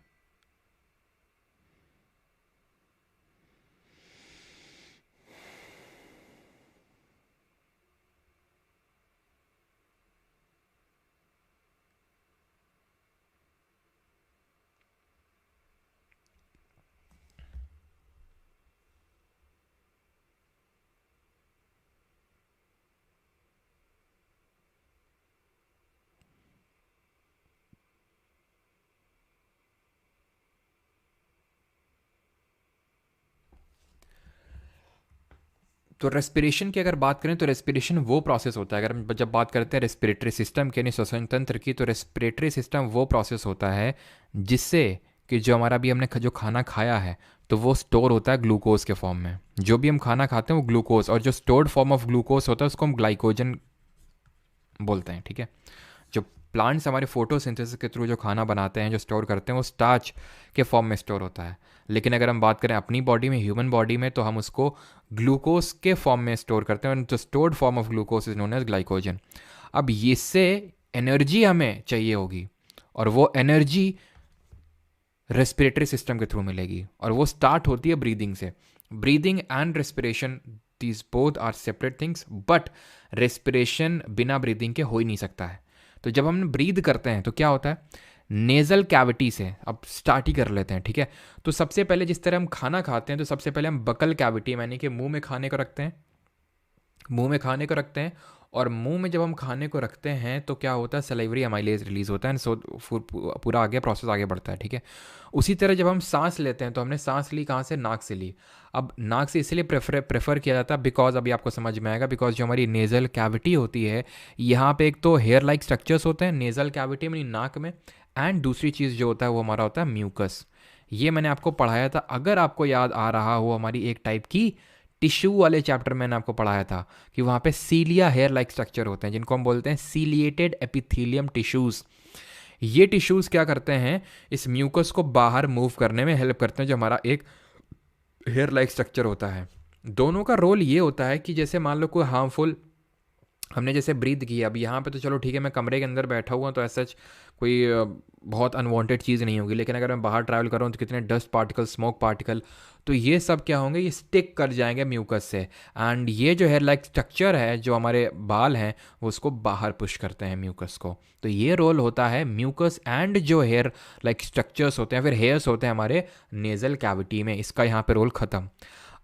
तो रेस्पिरेशन की अगर बात करें तो रेस्पिरेशन वो प्रोसेस होता है, अगर हम जब बात करते हैं रेस्पिरेटरी सिस्टम के यानी श्वसन तंत्र की, तो रेस्पिरेटरी सिस्टम वो प्रोसेस होता है जिससे कि जो हमारा भी हमने जो खाना खाया है तो वो स्टोर होता है ग्लूकोज के फॉर्म में। जो भी हम खाना खाते हैं वो ग्लूकोज, और जो स्टोर्ड फॉर्म ऑफ ग्लूकोज होता है उसको हम ग्लाइकोजन बोलते हैं, ठीक है। जो प्लांट्स हमारे फोटोसिंथेसिस के थ्रू जो खाना बनाते हैं, जो स्टोर करते हैं, वो स्टार्च के फॉर्म में स्टोर होता है। लेकिन अगर हम बात करें अपनी बॉडी में, ह्यूमन बॉडी में, तो हम उसको ग्लूकोज के फॉर्म में स्टोर करते हैं, और जो stored form of glucose is known as glycogen. अब इससे एनर्जी हमें चाहिए होगी, और वो एनर्जी रेस्पिरेटरी सिस्टम के थ्रू मिलेगी, और वो स्टार्ट होती है ब्रीदिंग से। Breathing and respiration, these both are separate things, but respiration बिना ब्रीदिंग के हो ही नहीं सकता है। तो जब हम ब्रीद करते हैं तो क्या होता है, नेजल कैविटी से अब स्टार्ट ही कर लेते हैं, ठीक है। तो सबसे पहले जिस तरह हम खाना खाते हैं तो सबसे पहले हम बकल कैविटी यानी कि मुंह में खाने को रखते हैं, मुंह में खाने को रखते हैं, और मुंह में जब हम खाने को रखते हैं तो क्या होता है, सलाइवरी अमाइलेज रिलीज होता है, सो पूरा आगे प्रोसेस आगे बढ़ता है, ठीक है। उसी तरह जब हम सांस लेते हैं तो हमने सांस ली कहाँ से, नाक से ली। अब नाक से इसलिए प्रेफर किया जाता है बिकॉज अभी आपको समझ में आएगा, बिकॉज जो हमारी नेज़ल कैविटी होती है यहाँ पे एक तो हेयर लाइक स्ट्रक्चर्स होते हैं नेज़ल कैविटी में, नाक में, एंड दूसरी चीज़ जो होता है वो हमारा होता है म्यूकस। ये मैंने आपको पढ़ाया था, अगर आपको याद आ रहा हो, हमारी एक टाइप की टिश्यू वाले चैप्टर मैंने आपको पढ़ाया था कि वहाँ पे सीलिया हेयर लाइक स्ट्रक्चर होते हैं जिनको हम बोलते हैं सीलिएटेड एपिथेलियम टिश्यूज़। ये टिश्यूज़ क्या करते हैं, इस म्यूकस को बाहर मूव करने में हेल्प करते हैं, जो हमारा एक हेयर लाइक स्ट्रक्चर होता है। दोनों का रोल ये होता है कि जैसे मान लो कोई हार्मफुल हमने जैसे ब्रीथ किया, अब यहाँ पे तो चलो ठीक है मैं कमरे के अंदर बैठा हुआ तो ऐसा कोई बहुत अनवांटेड चीज़ नहीं होगी, लेकिन अगर मैं बाहर ट्रैवल कर रहा हूँ तो कितने डस्ट पार्टिकल, स्मोक पार्टिकल, तो ये सब क्या होंगे, ये स्टिक कर जाएंगे म्यूकस से, एंड ये जो हेयर लाइक स्ट्रक्चर है, जो हमारे बाल हैं, वो उसको बाहर पुश करते हैं म्यूकस को। तो ये रोल होता है म्यूकस एंड जो हेयर लाइक स्ट्रक्चर्स होते हैं, फिर हेयर्स होते हैं हमारे नेजल कैविटी में, इसका यहाँ पे रोल ख़त्म।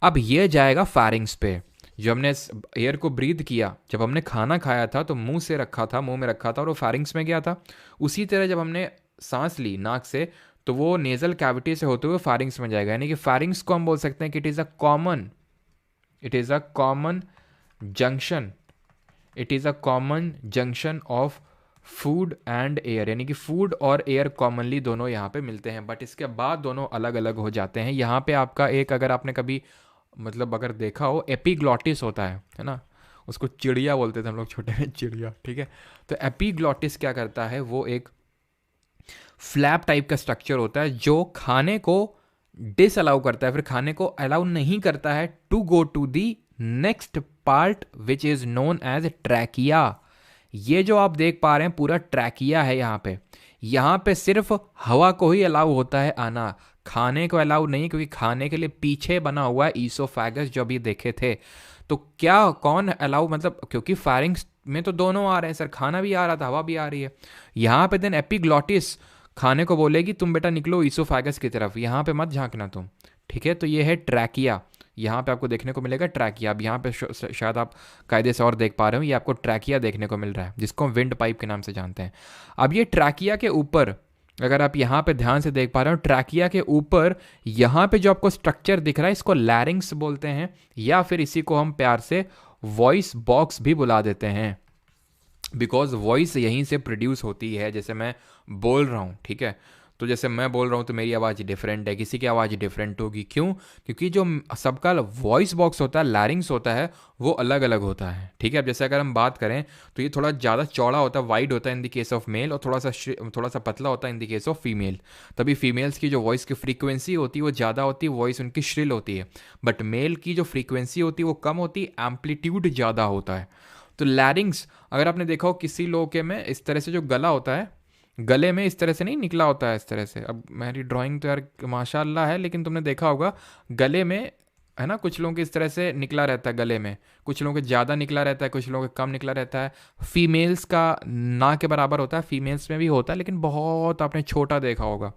अब ये जाएगा फारिंग्स पे। जो हमने एयर को ब्रीथ किया, जब हमने खाना खाया था तो मुंह से रखा था, मुंह में रखा था, और वो फारिंग्स में गया था। उसी तरह जब हमने सांस ली नाक से तो वो नेजल कैविटी से होते हुए फारिंग्स में जाएगा, यानी कि फारिंग्स को हम बोल सकते हैं कि it is a common junction, it is a common junction of food and air, यानी कि फूड और एयर कॉमनली दोनों यहाँ पे मिलते हैं, बट इसके बाद दोनों अलग अलग हो जाते हैं। यहाँ पे आपका एक, अगर आपने कभी मतलब अगर देखा हो, एपीग्लॉटिस होता है ना, उसको चिड़िया बोलते थे हम लोग छोटे में, चिड़िया, ठीक है। तो एपीग्लॉटिस क्या करता है, वो एक फ्लैप टाइप का स्ट्रक्चर होता है जो खाने को डिसअलाउ करता है, फिर खाने को अलाउ नहीं करता है to go to the next part which is known as trachea. ये जो आप देख पा रहे हैं पूरा ट्रैकिया है, यहाँ पे सिर्फ हवा को ही अलाउ होता है आना, खाने को अलाउ नहीं, क्योंकि खाने के लिए पीछे बना हुआ है ईसोफेगस जो अभी देखे थे। तो क्या कौन अलाउ, मतलब क्योंकि फारिंग्स में तो दोनों आ रहे हैं सर, खाना भी आ रहा था, हवा भी आ रही है। यहाँ पे देन एपिग्लॉटिस खाने को बोलेगी तुम बेटा निकलो ईसोफेगस की तरफ, यहाँ पे मत झांकना तुम, ठीक है। तो ये है ट्रैकिया, यहाँ पे आपको देखने को मिलेगा ट्रैकिया। अब यहाँ पे शायद आप कायदे से और देख पा रहे हो, ये आपको ट्रैकिया देखने को मिल रहा है, जिसको हम विंड पाइप के नाम से जानते हैं। अब ये ट्रैकिया के ऊपर, अगर आप यहाँ पे ध्यान से देख पा रहे हो, ट्रैकिया के ऊपर यहाँ पे जो आपको स्ट्रक्चर दिख रहा है, इसको लैरिंग्स बोलते हैं, या फिर इसी को हम प्यार से वॉइस बॉक्स भी बुला देते हैं, बिकॉज वॉइस यहीं से प्रोड्यूस होती है, जैसे मैं बोल रहा हूँ, ठीक है। तो जैसे मैं बोल रहा हूँ तो मेरी आवाज़ डिफरेंट है, किसी की आवाज़ डिफरेंट होगी। क्यों? क्योंकि जो सबका वॉइस बॉक्स होता है, लैरिंग्स होता है, वो अलग अलग होता है। ठीक है, अब जैसे अगर हम बात करें तो ये थोड़ा ज़्यादा चौड़ा होता है, वाइड होता है in the case of male, और थोड़ा सा पतला होता है in the case of female. तभी फीमेल्स की जो वॉइस की फ्रीक्वेंसी होती है वो ज़्यादा होती है, वॉइस उनकी श्रिल होती है। बट मेल की जो फ्रीक्वेंसी होती है वो कम होती है, एम्पलीट्यूड ज़्यादा होता है। तो लैरिंग्स अगर आपने देखा हो किसी लोगों के में, इस तरह से जो गला होता है, गले में इस तरह से नहीं निकला होता है, इस तरह से। अब मेरी ड्राइंग तो यार माशाल्लाह है, लेकिन तुमने देखा होगा गले में, है ना, कुछ लोगों के इस तरह से निकला रहता है गले में, कुछ लोगों के ज़्यादा निकला रहता है, कुछ लोगों के कम निकला रहता है। फीमेल्स का ना के बराबर होता है, फीमेल्स में भी होता है, लेकिन बहुत आपने छोटा देखा होगा।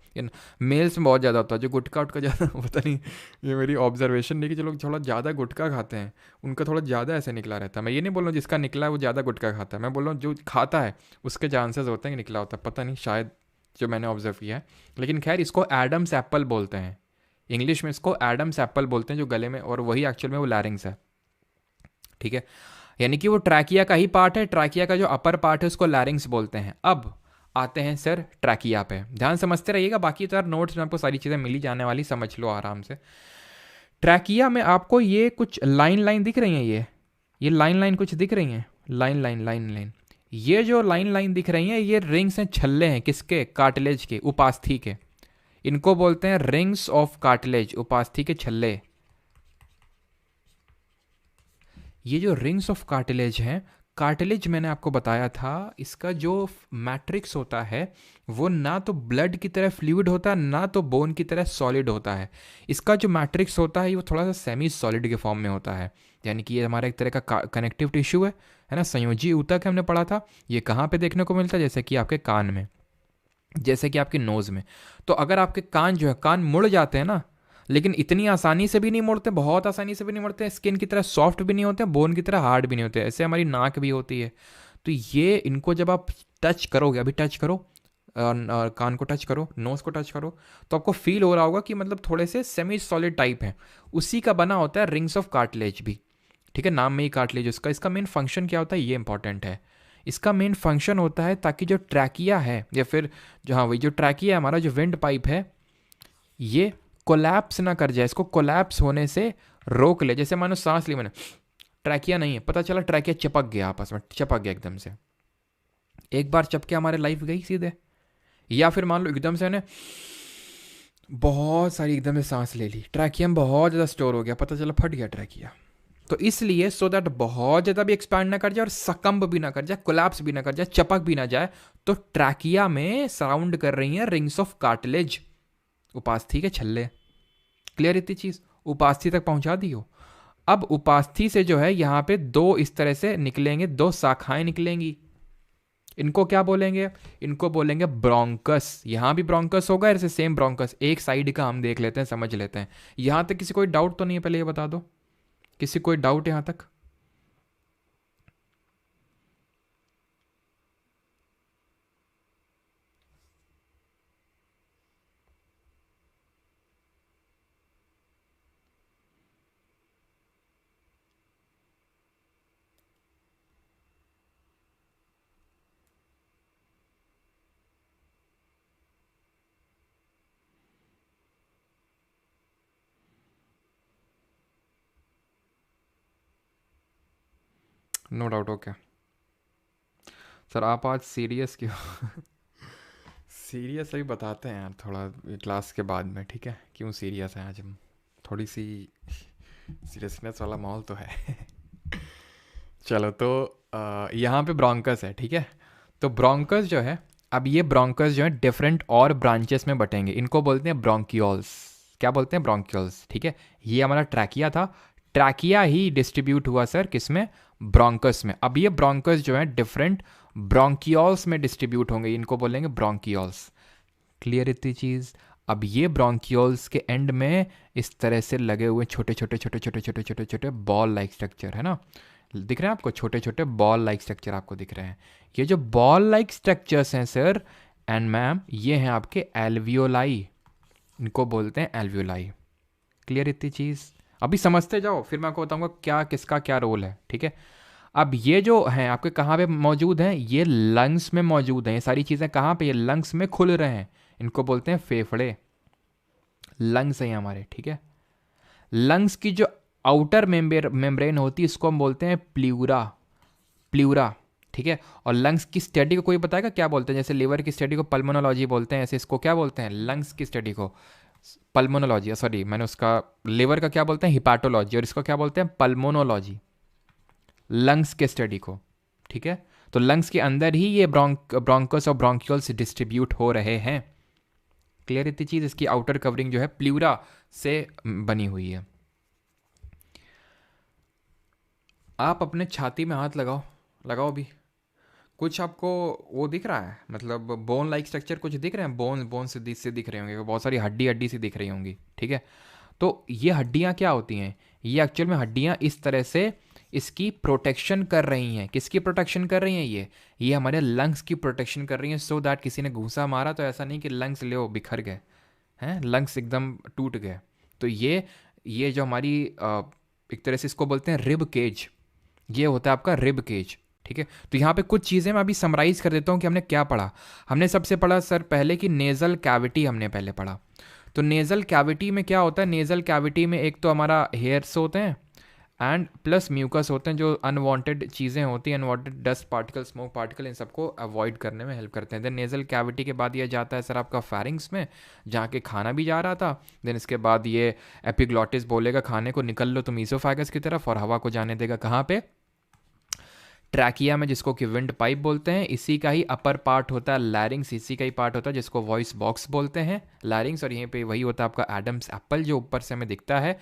मेल्स में बहुत ज़्यादा होता है, जो गुटखा उटका ज़्यादा पता नहीं, ये मेरी ऑब्जर्वेशन नहीं कि जो लोग थोड़ा ज़्यादा गुटखा खाते हैं उनका थोड़ा ज़्यादा ऐसे निकला रहता है। मैं ये नहीं बोल रहा हूँ जिसका निकला है वो ज़्यादा गुटखा खाता है, मैं बोल रहा हूँ जो खाता है उसके चांसेस होते हैं कि निकला होता है, पता नहीं, शायद, जो मैंने ऑब्जर्व किया है। लेकिन खैर, इसको एडम्स एप्पल बोलते हैं, इंग्लिश में इसको एडम्स एप्पल बोलते हैं जो गले में, और वही एक्चुअल में वो लैरिंग्स है। ठीक है, यानी कि वो ट्रैकिया का ही पार्ट है, ट्रैकिया का जो अपर पार्ट है उसको लैरिंग्स बोलते हैं। अब आते हैं सर ट्रैकिया पे, ध्यान समझते रहिएगा, बाकी तो यार नोट्स में आपको सारी चीज़ें मिली जाने वाली, समझ लो आराम से। ट्रैकिया में आपको ये कुछ लाइन लाइन दिख रही हैं, ये लाइन लाइन कुछ दिख रही हैं, लाइन लाइन लाइन लाइन, ये जो लाइन लाइन दिख रही हैं ये रिंग्स हैं, छल्ले हैं, किसके? कार्टिलेज के, उपास्थि के। इनको बोलते हैं रिंग्स ऑफ कार्टिलेज, उपास्थि के छल्ले। ये जो रिंग्स ऑफ कार्टिलेज हैं, कार्टिलेज मैंने आपको बताया था, इसका जो मैट्रिक्स होता है वो ना तो ब्लड की तरह फ्लूइड होता है, ना तो बोन की तरह सॉलिड होता है। इसका जो मैट्रिक्स होता है वो थोड़ा सा सेमी सॉलिड के फॉर्म में होता है, यानी कि ये हमारा एक तरह का कनेक्टिव टिश्यू है ना, संयोजी ऊतक हमने पढ़ा था। ये कहाँ पे देखने को मिलता है? जैसे कि आपके कान में, जैसे कि आपके नोज़ में। तो अगर आपके कान जो है, कान मुड़ जाते हैं ना, लेकिन इतनी आसानी से भी नहीं मुड़ते, बहुत आसानी से भी नहीं मुड़ते, स्किन की तरह सॉफ्ट भी नहीं होते, बोन की तरह हार्ड भी नहीं होते, ऐसे हमारी नाक भी होती है। तो ये इनको जब आप टच करोगे, अभी टच करो, कान को टच करो, नोज़ को टच करो, तो आपको फील हो रहा होगा कि मतलब थोड़े से सेमी सॉलिड टाइप हैं। उसी का बना होता है रिंग्स ऑफ कार्टिलेज भी। ठीक है, नाम में ही कार्टिलेज उसका। इसका मेन फंक्शन क्या होता है, ये इंपॉर्टेंट है। इसका मेन फंक्शन होता है ताकि जो ट्रैकिया है, या फिर जो, हाँ वही जो ट्रैकिया है, हमारा जो विंड पाइप है, ये कोलैप्स ना कर जाए, इसको कोलैप्स होने से रोक ले। जैसे मानो सांस ली मैंने, ट्रैकिया नहीं है, पता चला ट्रैकिया चिपक गया, आपस में चिपक गया एकदम से, एक बार चपके हमारे लाइफ गई सीधे। या फिर मान लो एकदम से मैंने बहुत सारी एकदम से सांस ले ली, ट्रैकिया में बहुत ज़्यादा स्टोर हो गया, पता चला फट गया ट्रैकिया। तो इसलिए सो दैट बहुत ज़्यादा भी एक्सपैंड ना कर जाए और सकम्ब भी ना कर जाए, कोलैप्स भी ना कर जाए, चपक भी ना जाए, तो ट्रैकिया में सराउंड कर रही हैं रिंग्स ऑफ कार्टिलेज, उपास्थि के छल्ले। क्लियर इतनी चीज़? उपास्थि तक पहुंचा दी हो। अब उपास्थि से जो है यहाँ पे दो इस तरह से निकलेंगे, दो शाखाएं निकलेंगी। इनको क्या बोलेंगे? इनको बोलेंगे ब्रोंकस। यहाँ भी ब्रोंकस होगा, ऐसे सेम ब्रोंकस, एक साइड का हम देख लेते हैं, समझ लेते हैं। यहाँ तक किसी कोई डाउट तो नहीं है? पहले ये बता दो, किसी कोई डाउट यहाँ तक? No doubt, okay. सर आप आज सीरियस क्यों? सीरियस अभी बताते हैं यार थोड़ा क्लास के बाद में, ठीक है? क्यों सीरियस हैं आज हम? थोड़ी सी सीरियसनेस वाला माहौल तो है। चलो, तो यहाँ पे ब्रोंकस है, ठीक है? तो ब्रोंकस जो है, अब ये ब्रोंकस जो है डिफरेंट और ब्रांचेस में बटेंगे, इनको बोलते हैं ब्रोंक्यूल्स। क्या बोलते हैं? ब्रोंक्यूल्स। ठीक है, ये हमारा ट्रैकिया था, ट्रैकिया ही डिस्ट्रीब्यूट हुआ सर किसमें? ब्रोंकस में। अब ये ब्रोंकस जो है डिफरेंट ब्रोंक्यूल्स में डिस्ट्रीब्यूट होंगे, इनको बोलेंगे ब्रोंक्यूल्स। क्लियर इतनी चीज़? अब ये ब्रोंक्यूल्स के एंड में इस तरह से लगे हुए छोटे छोटे छोटे छोटे छोटे छोटे छोटे बॉल लाइक स्ट्रक्चर है ना, दिख रहे हैं आपको? छोटे छोटे बॉल लाइक स्ट्रक्चर आपको दिख रहे हैं। ये जो बॉल लाइक स्ट्रक्चर्स हैं सर एंड मैम, ये हैं आपके एल्वियोलाई, इनको बोलते हैं एल्वियोलाई। क्लियर इतनी चीज़? अभी समझते जाओ, फिर मैं आपको बताऊंगा क्या किसका क्या रोल है, ठीक है? अब ये जो हैं आपके कहाँ पे मौजूद हैं? ये लंग्स में मौजूद हैं। ये सारी चीज़ें कहाँ पे? ये लंग्स में खुल रहे हैं, इनको बोलते हैं फेफड़े, लंग्स है हमारे, ठीक है। लंग्स की जो आउटर मेम्ब्रेन होती है इसको हम बोलते हैं प्ल्यूरा, प्ल्यूरा, ठीक है। और लंग्स की स्टडी को कोई बताएगा क्या बोलते हैं? जैसे लिवर की स्टडी को पल्मोनोलॉजी बोलते हैं, ऐसे इसको क्या बोलते हैं? लंग्स की स्टडी को पल्मोनोलॉजी, सॉरी मैंने उसका लिवर का क्या बोलते हैं? हिपाटोलॉजी, और इसको क्या बोलते हैं? पल्मोनोलॉजी, लंग्स के स्टडी को, ठीक है। तो लंग्स के अंदर ही ये ब्रोंकस और ब्रोंक्यूल्स डिस्ट्रीब्यूट हो रहे हैं। क्लियर इतनी चीज? इसकी आउटर कवरिंग जो है प्ल्यूरा से बनी हुई है। आप अपने छाती में हाथ लगाओ, लगाओ भी, कुछ आपको वो दिख रहा है? मतलब बोन लाइक स्ट्रक्चर कुछ दिख रहे हैं? बोन से दिख रहे होंगे, बहुत सारी हड्डी हड्डी सी दिख रही होंगी, ठीक है। तो ये हड्डियाँ क्या होती हैं? ये एक्चुअल में हड्डियाँ इस तरह से इसकी प्रोटेक्शन कर रही हैं। किसकी प्रोटेक्शन कर रही हैं? ये हमारे लंग्स की प्रोटेक्शन कर रही हैं, सो दैट किसी ने घूंसा मारा तो ऐसा नहीं कि लंग्स ले बिखर गए हैं, लंग्स एकदम टूट गए। तो ये जो हमारी एक तरह से इसको बोलते हैं रिब केज, ये होता है आपका रिब केज, ठीक है। तो यहाँ पे कुछ चीज़ें मैं अभी समराइज कर देता हूँ कि हमने क्या पढ़ा। हमने सबसे पढ़ा सर पहले कि नेज़ल कैविटी हमने पहले पढ़ा। तो नेज़ल कैविटी में क्या होता है? नेज़ल कैविटी में एक तो हमारा हेयर्स होते हैं एंड प्लस म्यूकस होते हैं, जो अनवांटेड चीज़ें होती हैं, unwanted dust particle, smoke particle, इन सबको अवॉइड करने में हेल्प करते हैं। देन नेज़ल कैविटी के बाद ये जाता है सर आपका फेरिंग्स में, जहाँ के खाना भी जा रहा था। देन इसके बाद ये एपिग्लॉटिस बोलेगा खाने को निकल लो तुम ईसोफेगस की तरफ, और हवा को जाने देगा कहाँ पे? ट्रैकिया में, जिसको कि विंड पाइप बोलते हैं। इसी का ही अपर पार्ट होता है लैरिंग्स, इसी का ही पार्ट होता है जिसको वॉइस बॉक्स बोलते हैं, लैरिंग्स। और यहीं पे वही होता है आपका एडम्स एप्पल जो ऊपर से हमें दिखता है।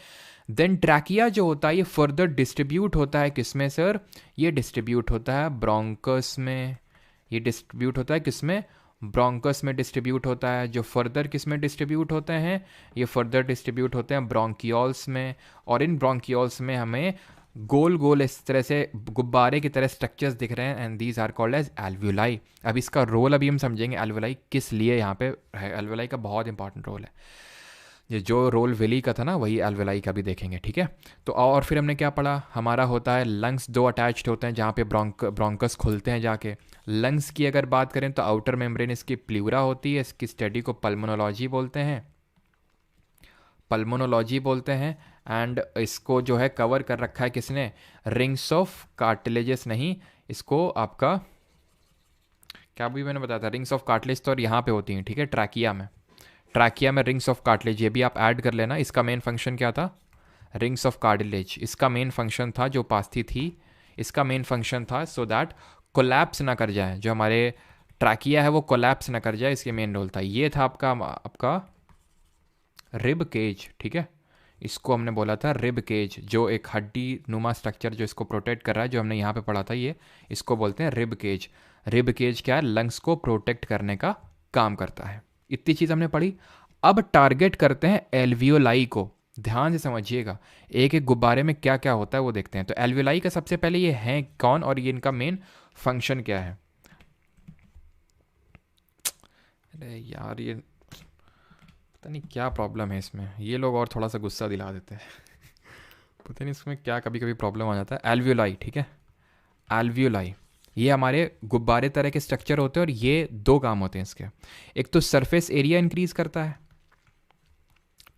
देन ट्रैकिया जो होता है ये फर्दर डिस्ट्रीब्यूट होता है किसमें सर? ये डिस्ट्रीब्यूट होता है ब्रोंकस में। ये डिस्ट्रीब्यूट होता है किसमें? ब्रोंकस में डिस्ट्रीब्यूट होता है। जो फर्दर किस में डिस्ट्रीब्यूट होते हैं? ये फर्दर डिस्ट्रीब्यूट होते हैं ब्रोंकियोल्स में। और इन ब्रोंकियोल्स में हमें गोल गोल इस तरह से गुब्बारे की तरह स्ट्रक्चर्स दिख रहे हैं, and these are called as alveoli. अब इसका रोल अभी हम समझेंगे, एल्व्यूलाई किस लिए यहाँ पे है। एल्व्यूलाई का बहुत इंपॉर्टेंट रोल है। ये जो रोल विली का था ना, वही एल्वेलाई का भी देखेंगे, ठीक है। तो और फिर हमने क्या पढ़ा? हमारा होता है लंग्स दो अटैच्ड होते हैं, जहाँ पे ब्रोंकस खुलते हैं जाके। लंग्स की अगर बात करें तो आउटर मेम्ब्रेन इसकी प्ल्यूरा होती है, इसकी स्टडी को पल्मोनोलॉजी बोलते हैं, पल्मोनोलॉजी बोलते हैं। एंड इसको जो है कवर कर रखा है किसने? रिंग्स ऑफ कार्टिलेजेस नहीं, इसको आपका क्या भी मैंने बताया था, रिंग्स ऑफ कार्टिलेज तो यहाँ पे होती हैं, ठीक है, ट्रैकिया में। ट्रैकिया में रिंग्स ऑफ कार्टिलेज, ये भी आप ऐड कर लेना। इसका मेन फंक्शन क्या था? रिंग्स ऑफ कार्टिलेज, इसका मेन फंक्शन था, जो पास्थी थी इसका मेन फंक्शन था सो दैट कोलैप्स ना कर जाए, जो हमारे ट्रैकिया है वो कोलैप्स ना कर जाए, इसके मेन रोल था। ये था आपका रिब केज, ठीक है। इसको हमने बोला था रिब केज, जो एक हड्डी नुमा स्ट्रक्चर जो इसको प्रोटेक्ट कर रहा है, जो हमने यहाँ पे पढ़ा था, ये इसको बोलते हैं रिब केज। रिब केज क्या है? लंग्स को प्रोटेक्ट करने का काम करता है। इतनी चीज़ हमने पढ़ी। अब टारगेट करते हैं एल्वियोलाई को, ध्यान से समझिएगा। एक एक गुब्बारे में क्या क्या होता है वो देखते हैं। तो एल्वियोलाई का सबसे पहले ये हैं कौन, और ये इनका मेन फंक्शन क्या है? अरे यार, ये पता नहीं क्या प्रॉब्लम है इसमें, ये लोग और थोड़ा सा गुस्सा दिला देते हैं पता नहीं इसमें क्या कभी कभी प्रॉब्लम आ जाता है। एल्वियोलाई, ठीक है, एल्वियोलाई ये हमारे गुब्बारे तरह के स्ट्रक्चर होते हैं, और ये दो काम होते हैं इसके। एक तो सरफेस एरिया इंक्रीज करता है,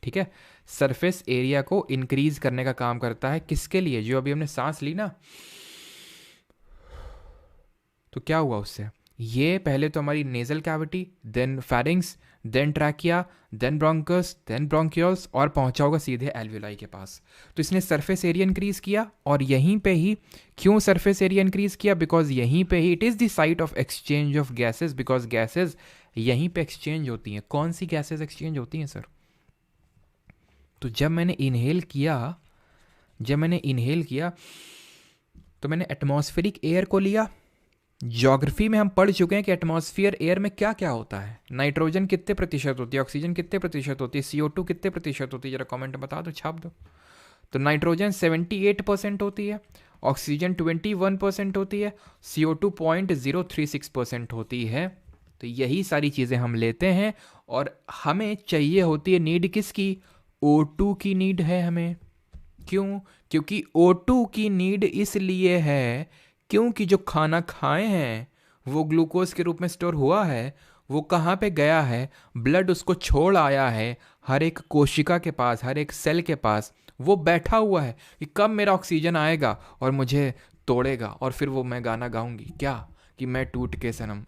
ठीक है, सरफेस एरिया को इंक्रीज करने का काम करता है। किसके लिए? जो अभी हमने सांस ली ना, तो क्या हुआ उससे? ये पहले तो हमारी nasal cavity, then pharynx, then trachea, then bronchus, then bronchioles, और पहुंचा होगा सीधे एल्वियोलाई के पास। तो इसने सरफेस एरिया इंक्रीज किया, और यहीं पे ही, क्यों सरफेस एरिया इंक्रीज किया? बिकॉज यहीं पे ही it is the site of exchange of gases, because gases यहीं पे एक्सचेंज होती हैं। कौन सी गैसेज एक्सचेंज होती हैं सर? तो जब मैंने इनहेल किया तो मैंने एटमॉस्फेरिक एयर को लिया। ज्योग्राफी में हम पढ़ चुके हैं कि एटमॉस्फेयर एयर में क्या क्या होता है। नाइट्रोजन कितने प्रतिशत होती है, ऑक्सीजन कितने प्रतिशत होती है, CO2 कितने प्रतिशत होती है? जरा कमेंट में बता दो, छाप दो। तो नाइट्रोजन 78% होती है, ऑक्सीजन 21% होती है, CO2 0.036% होती है। तो यही सारी चीज़ें हम लेते हैं, और हमें चाहिए होती है नीड किसकी? O2 की नीड है हमें। क्यों? क्योंकि O2 की नीड इसलिए है क्योंकि जो खाना खाए हैं वो ग्लूकोज के रूप में स्टोर हुआ है, वो कहाँ पे गया है, ब्लड उसको छोड़ आया है हर एक कोशिका के पास, हर एक सेल के पास। वो बैठा हुआ है कि कब मेरा ऑक्सीजन आएगा और मुझे तोड़ेगा, और फिर वो मैं गाना गाऊंगी क्या, कि मैं टूट के सनम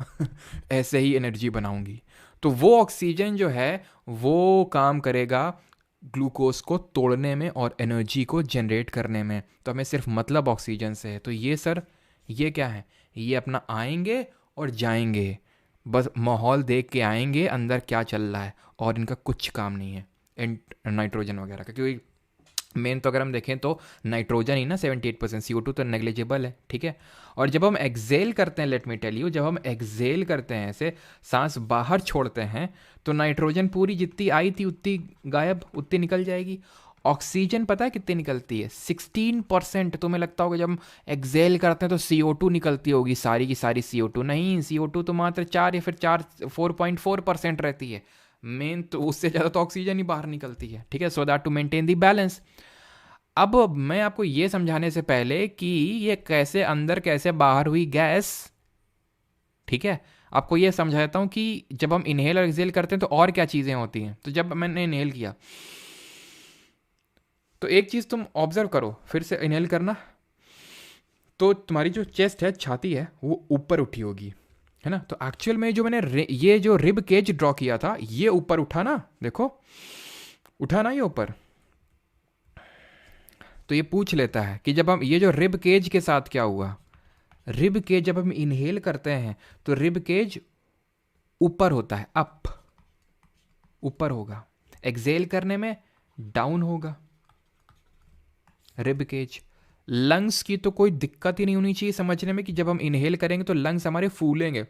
ऐसे ही एनर्जी बनाऊंगी। तो वो ऑक्सीजन जो है वो काम करेगा ग्लूकोज को तोड़ने में और एनर्जी को जनरेट करने में। तो हमें सिर्फ मतलब ऑक्सीजन से है। तो ये सर, ये क्या है, ये अपना आएंगे और जाएंगे, बस माहौल देख के आएंगे अंदर क्या चल रहा है, और इनका कुछ काम नहीं है नाइट्रोजन वगैरह का। क्योंकि मेन तो अगर हम देखें तो नाइट्रोजन ही ना 78%, CO2 तो नेग्लिजिबल है, ठीक है। और जब हम एक्सेल करते हैं, लेट मी टेल यू, जब हम एक्सेल करते हैं, ऐसे सांस बाहर छोड़ते हैं, तो नाइट्रोजन पूरी जितनी आई थी उतनी गायब, उतनी निकल जाएगी। ऑक्सीजन पता है कितनी निकलती है? 16%। तुम्हें लगता होगा जब हम एक्सेल करते हैं तो CO2 निकलती होगी सारी की सारी CO2, नहीं, CO2 तो मात्र 4 या फिर 4.4% रहती है। मेन तो उससे ज़्यादा तो ऑक्सीजन ही बाहर निकलती है, ठीक है। So that to maintain the balance. अब मैं आपको ये समझाने से पहले कि ये कैसे अंदर कैसे बाहर हुई गैस, ठीक है, आपको ये समझा देता हूँ कि जब हम इनहेल और एक्सेल करते हैं तो और क्या चीज़ें होती हैं। तो जब मैंने इनहेल किया तो एक चीज़ तुम ऑब्जर्व करो, फिर से इनहेल करना, तो तुम्हारी जो चेस्ट है, छाती है, वो ऊपर उठी होगी, है ना। तो एक्चुअल में जो मैंने ये जो रिब केज ड्रॉ किया था, ये ऊपर उठा ना, देखो उठा ना ये ऊपर। तो ये पूछ लेता है कि जब हम ये जो रिब केज के साथ क्या हुआ, रिब केज जब हम इनहेल करते हैं तो रिब केज ऊपर होता है, अप, ऊपर होगा। एक्सेल करने में डाउन होगा रिब केज। लंग्स की तो कोई दिक्कत ही नहीं होनी चाहिए समझने में कि जब हम इनहेल करेंगे तो लंग्स हमारे फूलेंगे,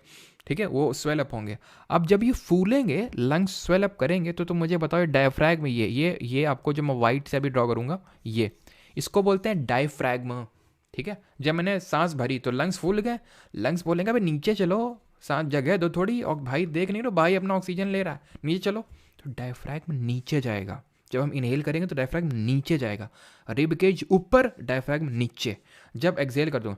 ठीक है, वो स्वेल अप होंगे। अब जब ये फूलेंगे, लंग्स स्वेल अप करेंगे, तो तुम मुझे बताओ डायफ्रैग्म, ये आपको जो मैं वाइट से अभी ड्रॉ करूंगा, ये इसको बोलते हैं डायफ्रैग्म, ठीक है। जब मैंने सांस भरी तो लंग्स फूल गए, लंग्स बोलेंगे भाई नीचे चलो, सांस जगह दो थोड़ी, और भाई देख नहीं रहो भाई अपना ऑक्सीजन ले रहा है, नीचे चलो। तो डायफ्रैग्म नीचे जाएगा। जब हम इनहेल करेंगे तो डायफ्रैग्म नीचे जाएगा, रिब केज ऊपर, डायफ्रैग्म नीचे। जब एक्सेल कर दो,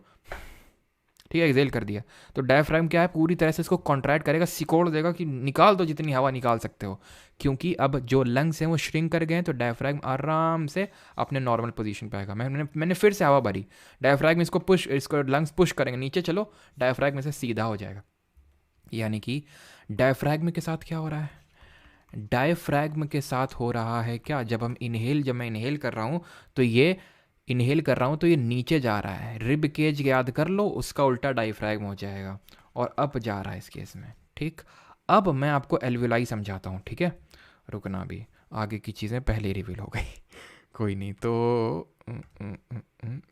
ठीक है, एक्सेल कर दिया, तो डायफ्रैग्म क्या है, पूरी तरह से इसको कॉन्ट्रैक्ट करेगा, सिकोड़ देगा कि निकाल दो जितनी हवा निकाल सकते हो। क्योंकि अब जो लंग्स हैं वो श्रिंक कर गए हैं, तो डायफ्रैग्म आराम से अपने नॉर्मल पोजीशन पे आएगा। मैंने फिर से हवा भरी, डायफ्रैग्म इसको लंग्स पुश करेंगे, नीचे चलो, डायफ्रैग्म में से सीधा हो जाएगा। यानी कि डायफ्रैग्म के साथ क्या हो रहा है, डायफ्रैग्म के साथ हो रहा है क्या, जब मैं इनहेल कर रहा हूँ तो ये इनहेल कर रहा हूँ तो ये नीचे जा रहा है, रिब केज याद कर लो, उसका उल्टा डायफ्रैग्म हो जाएगा, और अप जा रहा है इस केस में, ठीक। अब मैं आपको एल्वेलाई समझाता हूँ, ठीक है, रुकना भी, आगे की चीज़ें पहले ही रिवील हो गई कोई नहीं। तो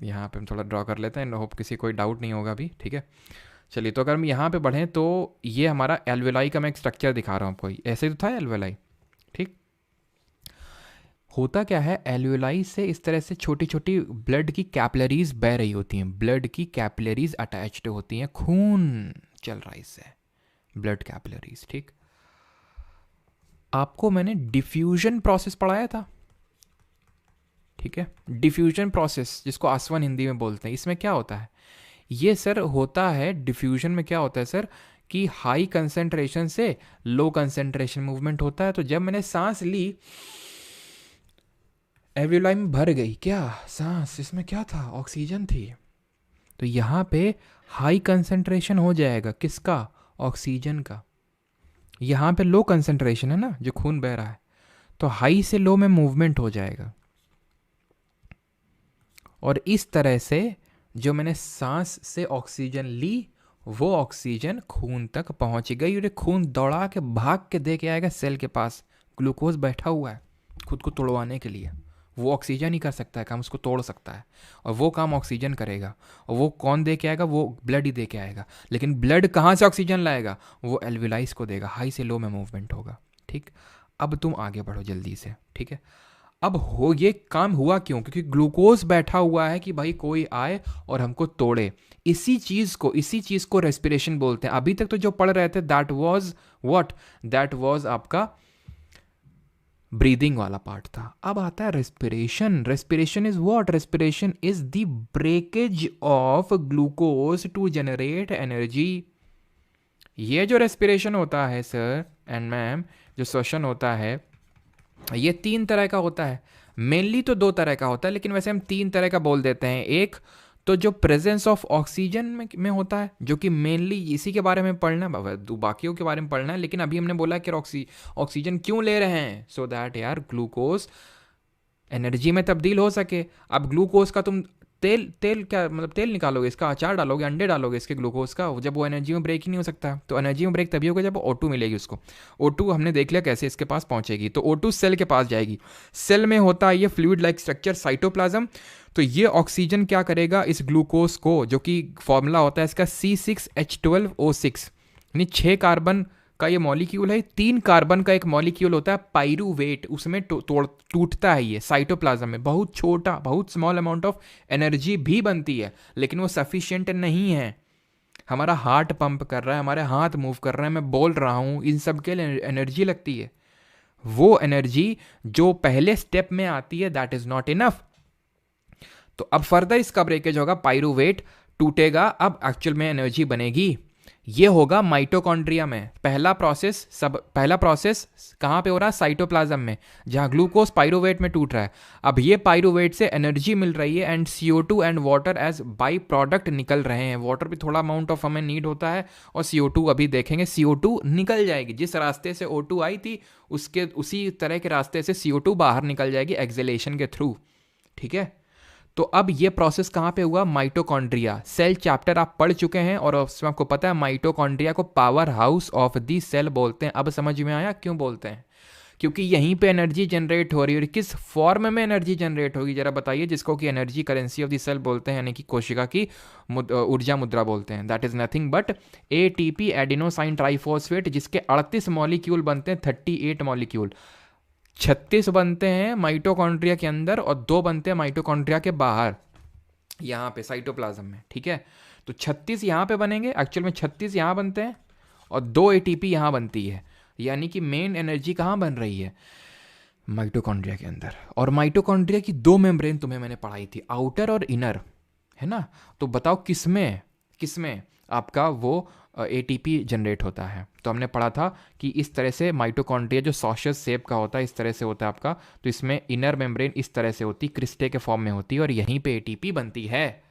यहाँ पे हम थोड़ा ड्रॉ कर लेते हैं, होप किसी कोई डाउट नहीं होगा अभी, ठीक है। चलिए, तो अगर हम यहाँ पे बढ़ें तो ये हमारा एल्वेलाई का मैं एक स्ट्रक्चर दिखा रहा हूँ आपको, ऐसे ही तो था एल्वेलाई, ठीक। होता क्या है, एल्वेलाई से इस तरह से छोटी छोटी ब्लड की कैपिलरीज बह रही होती हैं, ब्लड की कैपिलरीज अटैच्ड होती हैं, खून चल रहा है इससे, ब्लड कैपिलरीज, ठीक। आपको मैंने डिफ्यूजन प्रोसेस पढ़ाया था, ठीक है, डिफ्यूजन प्रोसेस जिसको आसवन हिंदी में बोलते हैं। इसमें क्या होता है, ये सर होता है, डिफ्यूजन में क्या होता है सर, कि हाई कंसंट्रेशन से लो कंसंट्रेशन मूवमेंट होता है। तो जब मैंने सांस ली, एल्वेलाई में भर गई क्या सांस, इसमें क्या था, ऑक्सीजन थी, तो यहाँ पे हाई कंसंट्रेशन हो जाएगा, किसका, ऑक्सीजन का। यहाँ पे लो कंसंट्रेशन है ना, जो खून बह रहा है, तो हाई से लो में मूवमेंट हो जाएगा। और इस तरह से जो मैंने सांस से ऑक्सीजन ली, वो ऑक्सीजन खून तक पहुंच गई, और खून दौड़ा के भाग के दे के आएगा सेल के पास। ग्लूकोज बैठा हुआ है खुद को तोड़वाने के लिए, वो ऑक्सीजन ही कर सकता है काम, उसको तोड़ सकता है, और वो काम ऑक्सीजन करेगा। और वो कौन दे के आएगा, वो ब्लड ही दे के आएगा। लेकिन ब्लड कहाँ से ऑक्सीजन लाएगा, वो एल्वेलाइज को देगा, हाई से लो में मूवमेंट होगा, ठीक। अब तुम आगे बढ़ो जल्दी से, ठीक है। अब हो ये काम हुआ क्यों, क्योंकि ग्लूकोज बैठा हुआ है कि भाई कोई आए और हमको तोड़े। इसी चीज़ को रेस्पिरेशन बोलते हैं। अभी तक तो जो पढ़ रहे थे that was what, that was आपका ब्रीदिंग वाला पार्ट था। अब आता है respiration. Respiration is what, respiration is the breakage of glucose to generate energy. ये जो रेस्पिरेशन होता है सर एंड मैम, जो श्वसन होता है, ये 3 तरह का होता है। मेनली तो 2 तरह का होता है, लेकिन वैसे हम 3 तरह का बोल देते हैं। एक तो जो प्रेजेंस ऑफ ऑक्सीजन में होता है, जो कि मेनली इसी के बारे में पढ़ना है, बाकियों के बारे में पढ़ना है, लेकिन अभी हमने बोला कि ऑक्सीजन क्यों ले रहे हैं, सो दैट यार ग्लूकोज एनर्जी में तब्दील हो सके। अब ग्लूकोज का तुम तेल क्या मतलब, तेल निकालोगे, इसका अचार डालोगे, अंडे डालोगे इसके ग्लूकोज का, जब वो एनर्जी में ब्रेक ही नहीं हो सकता। तो एनर्जी में ब्रेक तभी होगा जब O2 मिलेगी उसको। O2 हमने देख लिया कैसे इसके पास पहुंचेगी, तो O2 सेल के पास जाएगी। सेल में होता है ये फ्लूइड लाइक स्ट्रक्चर साइटोप्लाज्म। तो ये ऑक्सीजन क्या करेगा, इस ग्लूकोज को, जो कि फॉर्मूला होता है इसका C6H12O6, यानी 6 कार्बन का ये मॉलिक्यूल है, 3 कार्बन का एक मॉलिक्यूल होता है पाइरूवेट, उसमें टूटता है ये साइटोप्लाज्म में। बहुत छोटा, बहुत स्मॉल अमाउंट ऑफ एनर्जी भी बनती है, लेकिन वो सफिशिएंट नहीं है। हमारा हार्ट पंप कर रहा है, हमारे हाथ मूव कर रहे हैं, मैं बोल रहा हूँ, इन सब के लिए एनर्जी लगती है। वो एनर्जी जो पहले स्टेप में आती है, दैट इज नॉट इनफ। तो अब फर्दर इसका ब्रेकेज होगा, पाइरूवेट टूटेगा, अब एक्चुअल में एनर्जी बनेगी। ये होगा माइटोकॉन्ड्रिया में। पहला प्रोसेस कहाँ पे हो रहा है, साइटोप्लाज्म में, जहाँ ग्लूकोज पाइरूवेट में टूट रहा है। अब ये पाइरूवेट से एनर्जी मिल रही है and CO2 and water as by product निकल रहे हैं। वाटर भी थोड़ा अमाउंट ऑफ हमें नीड होता है, और CO2 अभी देखेंगे, CO2 निकल जाएगी। जिस रास्ते से O2 आई थी, उसी तरह के रास्ते से CO2 बाहर निकल जाएगी एक्सेलेशन के थ्रू। ठीक है, तो अब ये प्रोसेस कहाँ पे हुआ, माइटोकॉन्ड्रिया। सेल चैप्टर आप पढ़ चुके हैं, और उसमें आपको पता है माइटोकॉन्ड्रिया को power house of the cell बोलते हैं। अब समझ में आया क्यों बोलते हैं, क्योंकि यहीं पे एनर्जी जनरेट हो रही है। और किस फॉर्म में एनर्जी जनरेट होगी जरा बताइए, जिसको कि energy currency of the cell बोलते हैं, यानी कि कोशिका की ऊर्जा मुद्रा बोलते हैं। That is nothing but ATP adenosine triphosphate, जिसके 38 मॉलिक्यूल बनते हैं, 38 मॉलिक्यूल। 36 बनते हैं माइटोकॉन्ड्रिया के अंदर और 2 बनते हैं माइटोकॉन्ड्रिया के बाहर, यहाँ पे साइटोप्लाज्म में। ठीक है, तो 36 यहाँ पे बनेंगे, एक्चुअल में 36 यहाँ बनते हैं और 2 ATP यहाँ बनती है। यानी कि मेन एनर्जी कहाँ बन रही है, माइटोकॉन्ड्रिया के अंदर। और माइटोकॉन्ड्रिया की 2 मेम्ब्रेन तुम्हें मैंने पढ़ाई थी, आउटर और इनर, है ना। तो बताओ किसमें आपका वो ATP जनरेट होता है। तो हमने पढ़ा था कि इस तरह से माइटोकॉन्ड्रिया जो सॉशस शेप का होता है, इस तरह से होता है आपका। तो इसमें इनर मेम्ब्रेन इस तरह से होती, क्रिस्टे के फॉर्म में होती है, और यहीं पे ATP बनती है।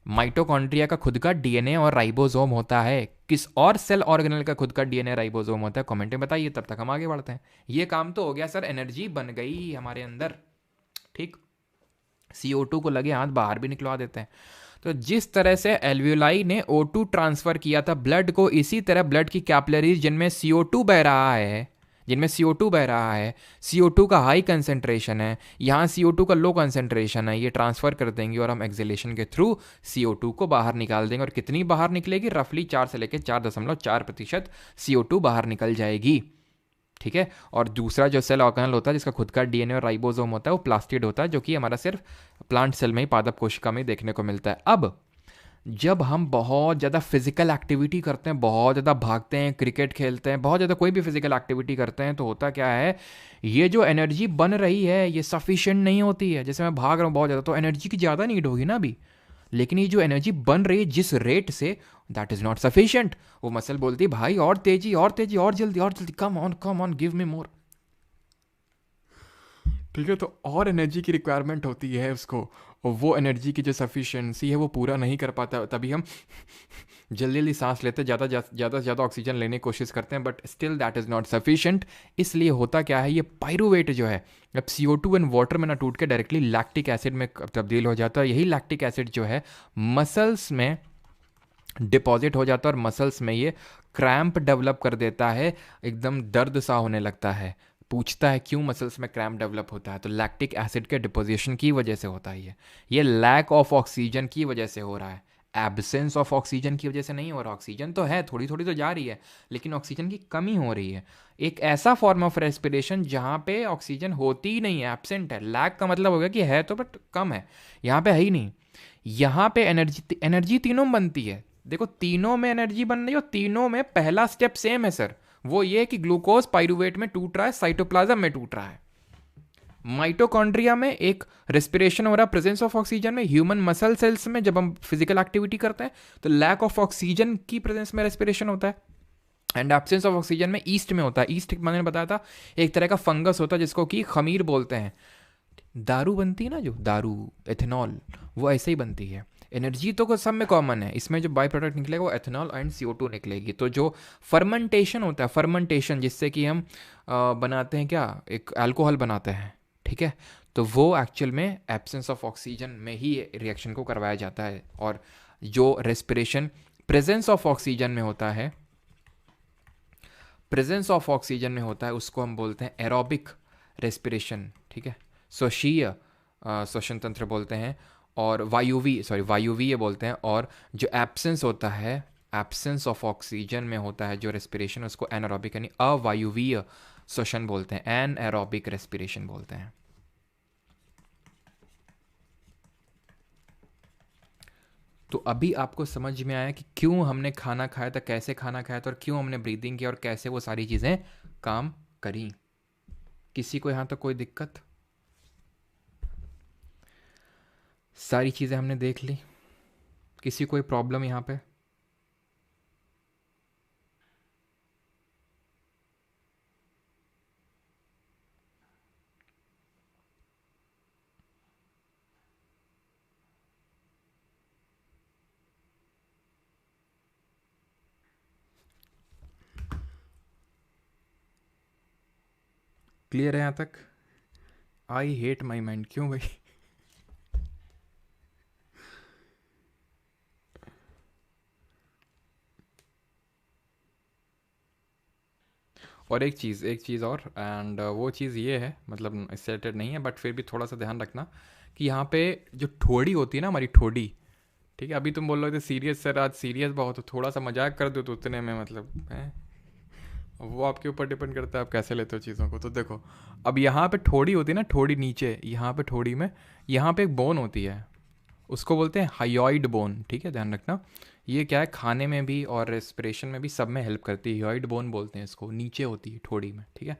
माइटोकॉन्ड्रिया का खुद का DNA और राइबोसोम होता है। किस और सेल ऑर्गेनल का खुद का DNA राइबोसोम होता है, कमेंट में बताइए, तब तक हम आगे बढ़ते हैं। ये काम तो हो गया सर, एनर्जी बन गई हमारे अंदर। ठीक, CO2 को लगे हाथ बाहर भी निकलवा देते हैं। तो जिस तरह से एल्वियोलाई ने O2 ट्रांसफर किया था ब्लड को, इसी तरह ब्लड की कैपिलरीज जिनमें CO2 बह रहा है, CO2 का हाई कंसेंट्रेशन है, यहाँ CO2 का लो कंसेंट्रेशन है, ये ट्रांसफर कर देंगे और हम एक्सेलेशन के थ्रू CO2 को बाहर निकाल देंगे। और कितनी बाहर निकलेगी, रफली 4 से लेकर 4.4% CO2 बाहर निकल जाएगी। ठीक है, और दूसरा जो सेल ऑर्गेनल होता है जिसका खुद का DNA और राइबोसोम होता है, वो प्लास्टिड होता है, जो कि हमारा सिर्फ प्लांट सेल में ही, पादप कोशिका में देखने को मिलता है। अब जब हम बहुत ज़्यादा फिजिकल एक्टिविटी करते हैं, बहुत ज़्यादा भागते हैं, क्रिकेट खेलते हैं, बहुत ज़्यादा कोई भी फिजिकल एक्टिविटी करते हैं, तो होता क्या है, ये जो एनर्जी बन रही है ये सफिशिएंट नहीं होती है। जैसे मैं भाग रहा हूँ बहुत ज़्यादा, तो एनर्जी की ज़्यादा नीड होगी ना अभी, लेकिन ये जो एनर्जी बन रही है जिस रेट से, दैट इज नॉट सफिशिएंट। वो मसल बोलती है भाई और तेजी और तेजी और जल्दी, कम ऑन गिव मी मोर। ठीक है, तो और एनर्जी की रिक्वायरमेंट होती है उसको, और वो एनर्जी की जो सफिशिएंसी है वो पूरा नहीं कर पाता, तभी हम जल्दी सांस लेते, ज़्यादा से ज़्यादा ऑक्सीजन लेने की कोशिश करते हैं, but still that is not sufficient. इसलिए होता क्या है, ये पाइरूवेट जो है, अब CO2 एंड वाटर में ना टूट के डायरेक्टली लैक्टिक एसिड में तब्दील हो जाता है। यही लैक्टिक एसिड जो है मसल्स में डिपॉजिट हो जाता है, और मसल्स में ये क्रैम्प डेवलप कर देता है, एकदम दर्द सा होने लगता है। पूछता है क्यों मसल्स में क्रैम्प डेवलप होता है, तो लैक्टिक एसिड के डिपोजिशन की वजह से होता है। ये लैक ऑफ ऑक्सीजन की वजह से हो रहा है, एब्सेंस ऑफ ऑक्सीजन की वजह से नहीं हो रहा। ऑक्सीजन तो है, थोड़ी थोड़ी तो जा रही है, लेकिन ऑक्सीजन की कमी हो रही है। एक ऐसा फॉर्म ऑफ रेस्पिरेशन जहाँ पे ऑक्सीजन होती ही नहीं है, एब्सेंट है। लैक का मतलब हो गया कि है तो बट कम है, यहाँ पे है ही नहीं। यहाँ पे एनर्जी तीनों बनती है। देखो तीनों में एनर्जी बन रही है, और तीनों में पहला स्टेप सेम है सर, वो ये कि ग्लूकोज पाइरूवेट में टूट रहा है, साइटोप्लाज्म में टूट रहा है। माइटोकॉन्ड्रिया में एक रेस्पिरेशन हो रहा है प्रेजेंस ऑफ ऑक्सीजन में, ह्यूमन मसल सेल्स में जब हम फिजिकल एक्टिविटी करते हैं तो लैक ऑफ ऑक्सीजन की प्रेजेंस में रेस्पिरेशन होता है, एंड एब्सेंस ऑफ ऑक्सीजन में ईस्ट में होता है। ईस्ट मैंने बताया था एक तरह का फंगस होता है जिसको कि खमीर बोलते हैं। दारू बनती है ना, जो दारू एथेनॉल, वो ऐसे ही बनती है। एनर्जी तो सब में कॉमन है, इसमें जो बाई प्रोडक्ट निकलेगा वो एथेनॉल एंड CO2 निकलेगी। तो जो फर्मेंटेशन होता है, फर्मेंटेशन जिससे कि हम बनाते हैं क्या, एक अल्कोहल बनाते हैं, ठीक है, तो वो एक्चुअल में एब्सेंस ऑफ ऑक्सीजन में ही रिएक्शन को करवाया जाता है। और जो रेस्पिरेशन प्रेजेंस ऑफ ऑक्सीजन में होता है, प्रेजेंस ऑफ ऑक्सीजन में होता है, उसको हम बोलते हैं एरोबिक रेस्पिरेशन, ठीक है, श्वसीय श्वसन तंत्र बोलते हैं, और वायुवीय बोलते हैं। और जो एब्सेंस होता है, एब्सेंस ऑफ ऑक्सीजन में होता है जो रेस्पिरेशन, उसको एनारोबिक यानी अवायुवीय श्वसन बोलते हैं, एनएरोबिक रेस्पिरेशन बोलते हैं। तो अभी आपको समझ में आया कि क्यों हमने खाना खाया था, कैसे खाना खाया था, और क्यों हमने ब्रीदिंग किया, और कैसे वो सारी चीज़ें काम करी। किसी को यहाँ तक कोई दिक्कत? सारी चीज़ें हमने देख ली, किसी कोई प्रॉब्लम यहाँ पे? क्लियर है यहाँ तक? आई हेट माई माइंड, क्यों भाई? और एक चीज़ और, एंड वो चीज़ ये है, मतलब इससे रिलेटेड नहीं है बट फिर भी थोड़ा सा ध्यान रखना कि यहाँ पे जो ठोड़ी होती है ना, हमारी ठोड़ी, ठीक है, अभी तुम बोल रहे थे सीरियस सर आज सीरियस बहुत हो, थोड़ा सा मजाक कर दो तो उतने में मतलब है, वो आपके ऊपर डिपेंड करता है आप कैसे लेते हो चीज़ों को। तो देखो, अब यहाँ पे ठोड़ी होती है ना, ठोड़ी नीचे, यहाँ पे ठोड़ी में, यहाँ पे एक बोन होती है, उसको बोलते हैं हायोइड बोन, ठीक है, ध्यान रखना। ये क्या है, खाने में भी और रेस्पिरेशन में भी सब में हेल्प करती है। हायोइड बोन बोलते हैं इसको, नीचे होती है ठोड़ी में, ठीक है।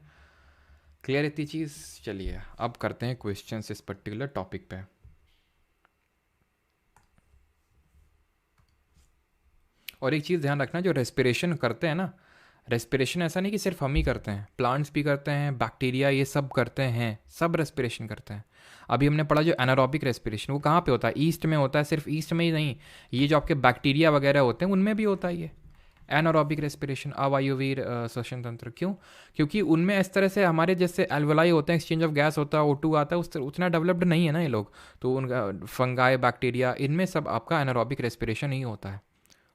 क्लियर इतनी चीज़? चलिए अब करते हैं क्वेश्चन इस पर्टिकुलर टॉपिक पे। और एक चीज़ ध्यान रखना, जो रेस्पिरेशन करते हैं ना, रेस्पिरेशन ऐसा नहीं कि सिर्फ हम ही करते हैं, प्लांट्स भी करते हैं, बैक्टीरिया ये सब करते हैं, सब रेस्पिरेशन करते हैं। अभी हमने पढ़ा जो एनारोबिक रेस्पिरेशन, वो कहाँ पे होता है? ईस्ट में होता है। सिर्फ ईस्ट में ही नहीं, ये जो आपके बैक्टीरिया वगैरह होते हैं उनमें भी होता है ये एनारोबिक रेस्पिरेशन, अवायुवीय श्वसन तंत्र। क्यों? क्योंकि उनमें इस तरह से हमारे जैसे एल्वलाई होते हैं, एक्सचेंज ऑफ गैस होता है, O2 आता है, उस उतना डेवलप्ड नहीं है ना ये लोग। तो उनका फंगाई, बैक्टीरिया, इनमें सब आपका एनारोबिक रेस्पिरेशन ही होता है।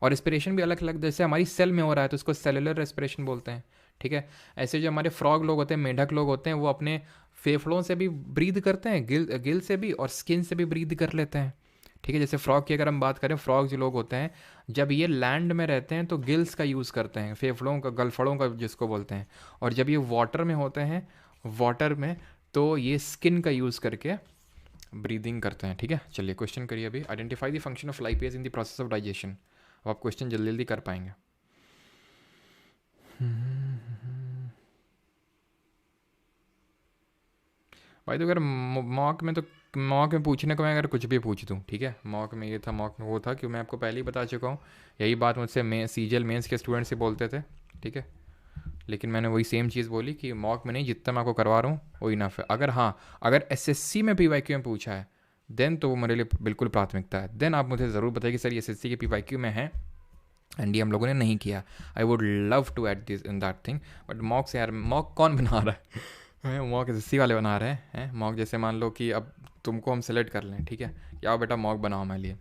और रेस्पिरेशन भी अलग अलग, जैसे हमारी सेल में हो रहा है तो उसको सेलुलर रेस्पिरेशन बोलते हैं, ठीक है। ऐसे जो हमारे फ्रॉग लोग होते हैं, मेंढक लोग होते हैं, वो अपने फेफड़ों से भी ब्रीद करते हैं, गिल से भी, और स्किन से भी ब्रीद कर लेते हैं, ठीक है। जैसे फ्रॉग की अगर हम बात करें, फ्रॉग जो लोग होते हैं जब ये लैंड में रहते हैं तो गिल्स का यूज़ करते हैं, फेफड़ों का, गलफड़ों का जिसको बोलते हैं। और जब ये वाटर में होते हैं, वाटर में, तो ये स्किन का यूज़ करके ब्रीदिंग करते हैं, ठीक है। चलिए क्वेश्चन करिए अभी। Identify the function of lipase in the process of digestion. अब आप क्वेश्चन जल्दी जल्दी कर पाएंगे। भाई तो अगर मॉक में, तो मॉक में पूछने को मैं अगर कुछ भी पूछ दूँ, ठीक है, मॉक में ये था, मॉक में वो था, क्यों मैं आपको पहले ही बता चुका हूँ। यही बात मुझसे सीजीएल मेंस के स्टूडेंट से बोलते थे, ठीक है। लेकिन मैंने वही सेम चीज़ बोली कि मॉक में नहीं, जितना मैं आपको करवा रहा हूँ वही इनफ है। अगर हाँ, अगर एसएससी में पीवाईक्यू में पूछा है देन तो वो मेरे लिए बिल्कुल प्राथमिकता है। देन आप मुझे ज़रूर बताइए कि सर ये एसएससी के पीवाईक्यू में है एंड ये हम लोगों ने नहीं किया। I would love to add this in that thing, but mock से यार, मॉक कौन बना रहा है? मॉक एसएससी वाले बना रहे हैं मॉक। जैसे मान लो कि अब तुमको हम सेलेक्ट कर लें, ठीक है, कि आओ बेटा मॉक बनाओ मेरे लिए,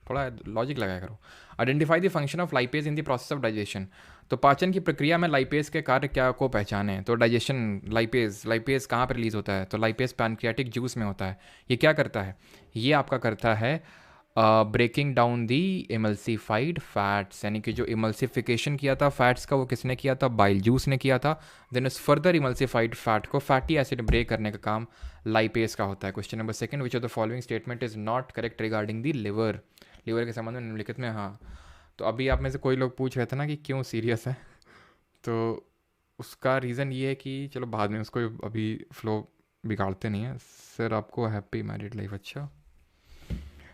थोड़ा लॉजिक लगाया करो। Identify the function of lipase in the process of digestion. तो पाचन की प्रक्रिया में लाइपेज के कार्य क्या को पहचाने? तो डाइजेशन, लाइपेज कहाँ पर रिलीज होता है? तो लाइपेज पैनक्रियाटिक जूस में होता है। ये क्या करता है? ये आपका करता है breaking down the emulsified fats, यानी कि जो इमल्सिफिकेशन किया था फैट्स का, वो किसने किया था? बाइल जूस ने किया था। देन उस फर्दर इमल्सिफाइड फैट को फैटी एसिड ब्रेक करने का काम लाइपेज का होता है। Question number second, which of the following statement is not correct regarding the liver? Liver के संबंध में निम्नलिखित में, हाँ। तो अभी आप में से कोई लोग पूछ रहे थे ना कि क्यों सीरियस है, तो उसका रीज़न ये है कि चलो बाद में उसको अभी फ्लो बिगाड़ते नहीं है सर आपको हैप्पी मैरिड लाइफ। अच्छा,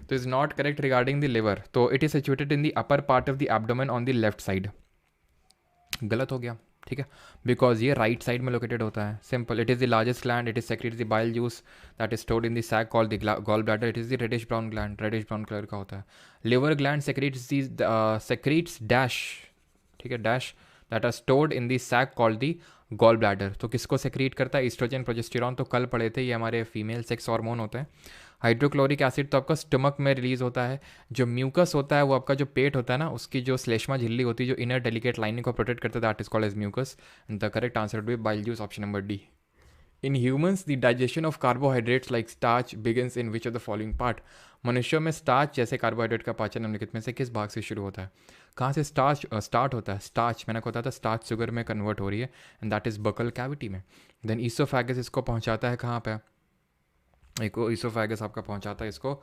तो is not correct regarding the liver, तो it is situated in the upper part of the abdomen on the left side. गलत हो गया, ठीक है, बिकॉज ये राइट साइड में लोकेटेड होता है। Simple, it is the largest gland, it is secretes the bile juice that is stored in the sac called the gall bladder, it is the reddish brown gland, reddish brown colour का होता है। लिवर ग्लैंड सेक्रेट्स डैश, ठीक है, dash that are stored in the sac called the gall bladder. तो किसको सेक्रीट करता है? ईस्ट्रोजन, प्रोजेस्टेरॉन, तो कल पढ़े थे, ये हमारे फीमेल सेक्स हार्मोन होते हैं। हाइड्रोक्लोरिक एसिड तो आपका स्टमक में रिलीज होता है। जो म्यूकस होता है वो आपका जो पेट होता है ना, उसकी जो श्लेष्मा झिल्ली होती है जो इनर डेलिकेट लाइनिंग को प्रोटेक्ट करता है, that is called as mucus. The correct answer would be bile juice, option number D. In humans the digestion of carbohydrates like starch begins in which of the following part. मनुष्यों में स्टार्च जैसे कार्बोहाइड्रेट का पाचन निम्नलिखित में से किस भाग से शुरू होता है? कहाँ से स्टार्ट होता है? स्टार्च, मैंने कहा था स्टार्च शुगर में कन्वर्ट हो रही है, and that is buccal cavity में। देन ईसोफेगस इसको पहुंचाता है कहाँ पे? एक ईसोफेगस आपका पहुंचाता है इसको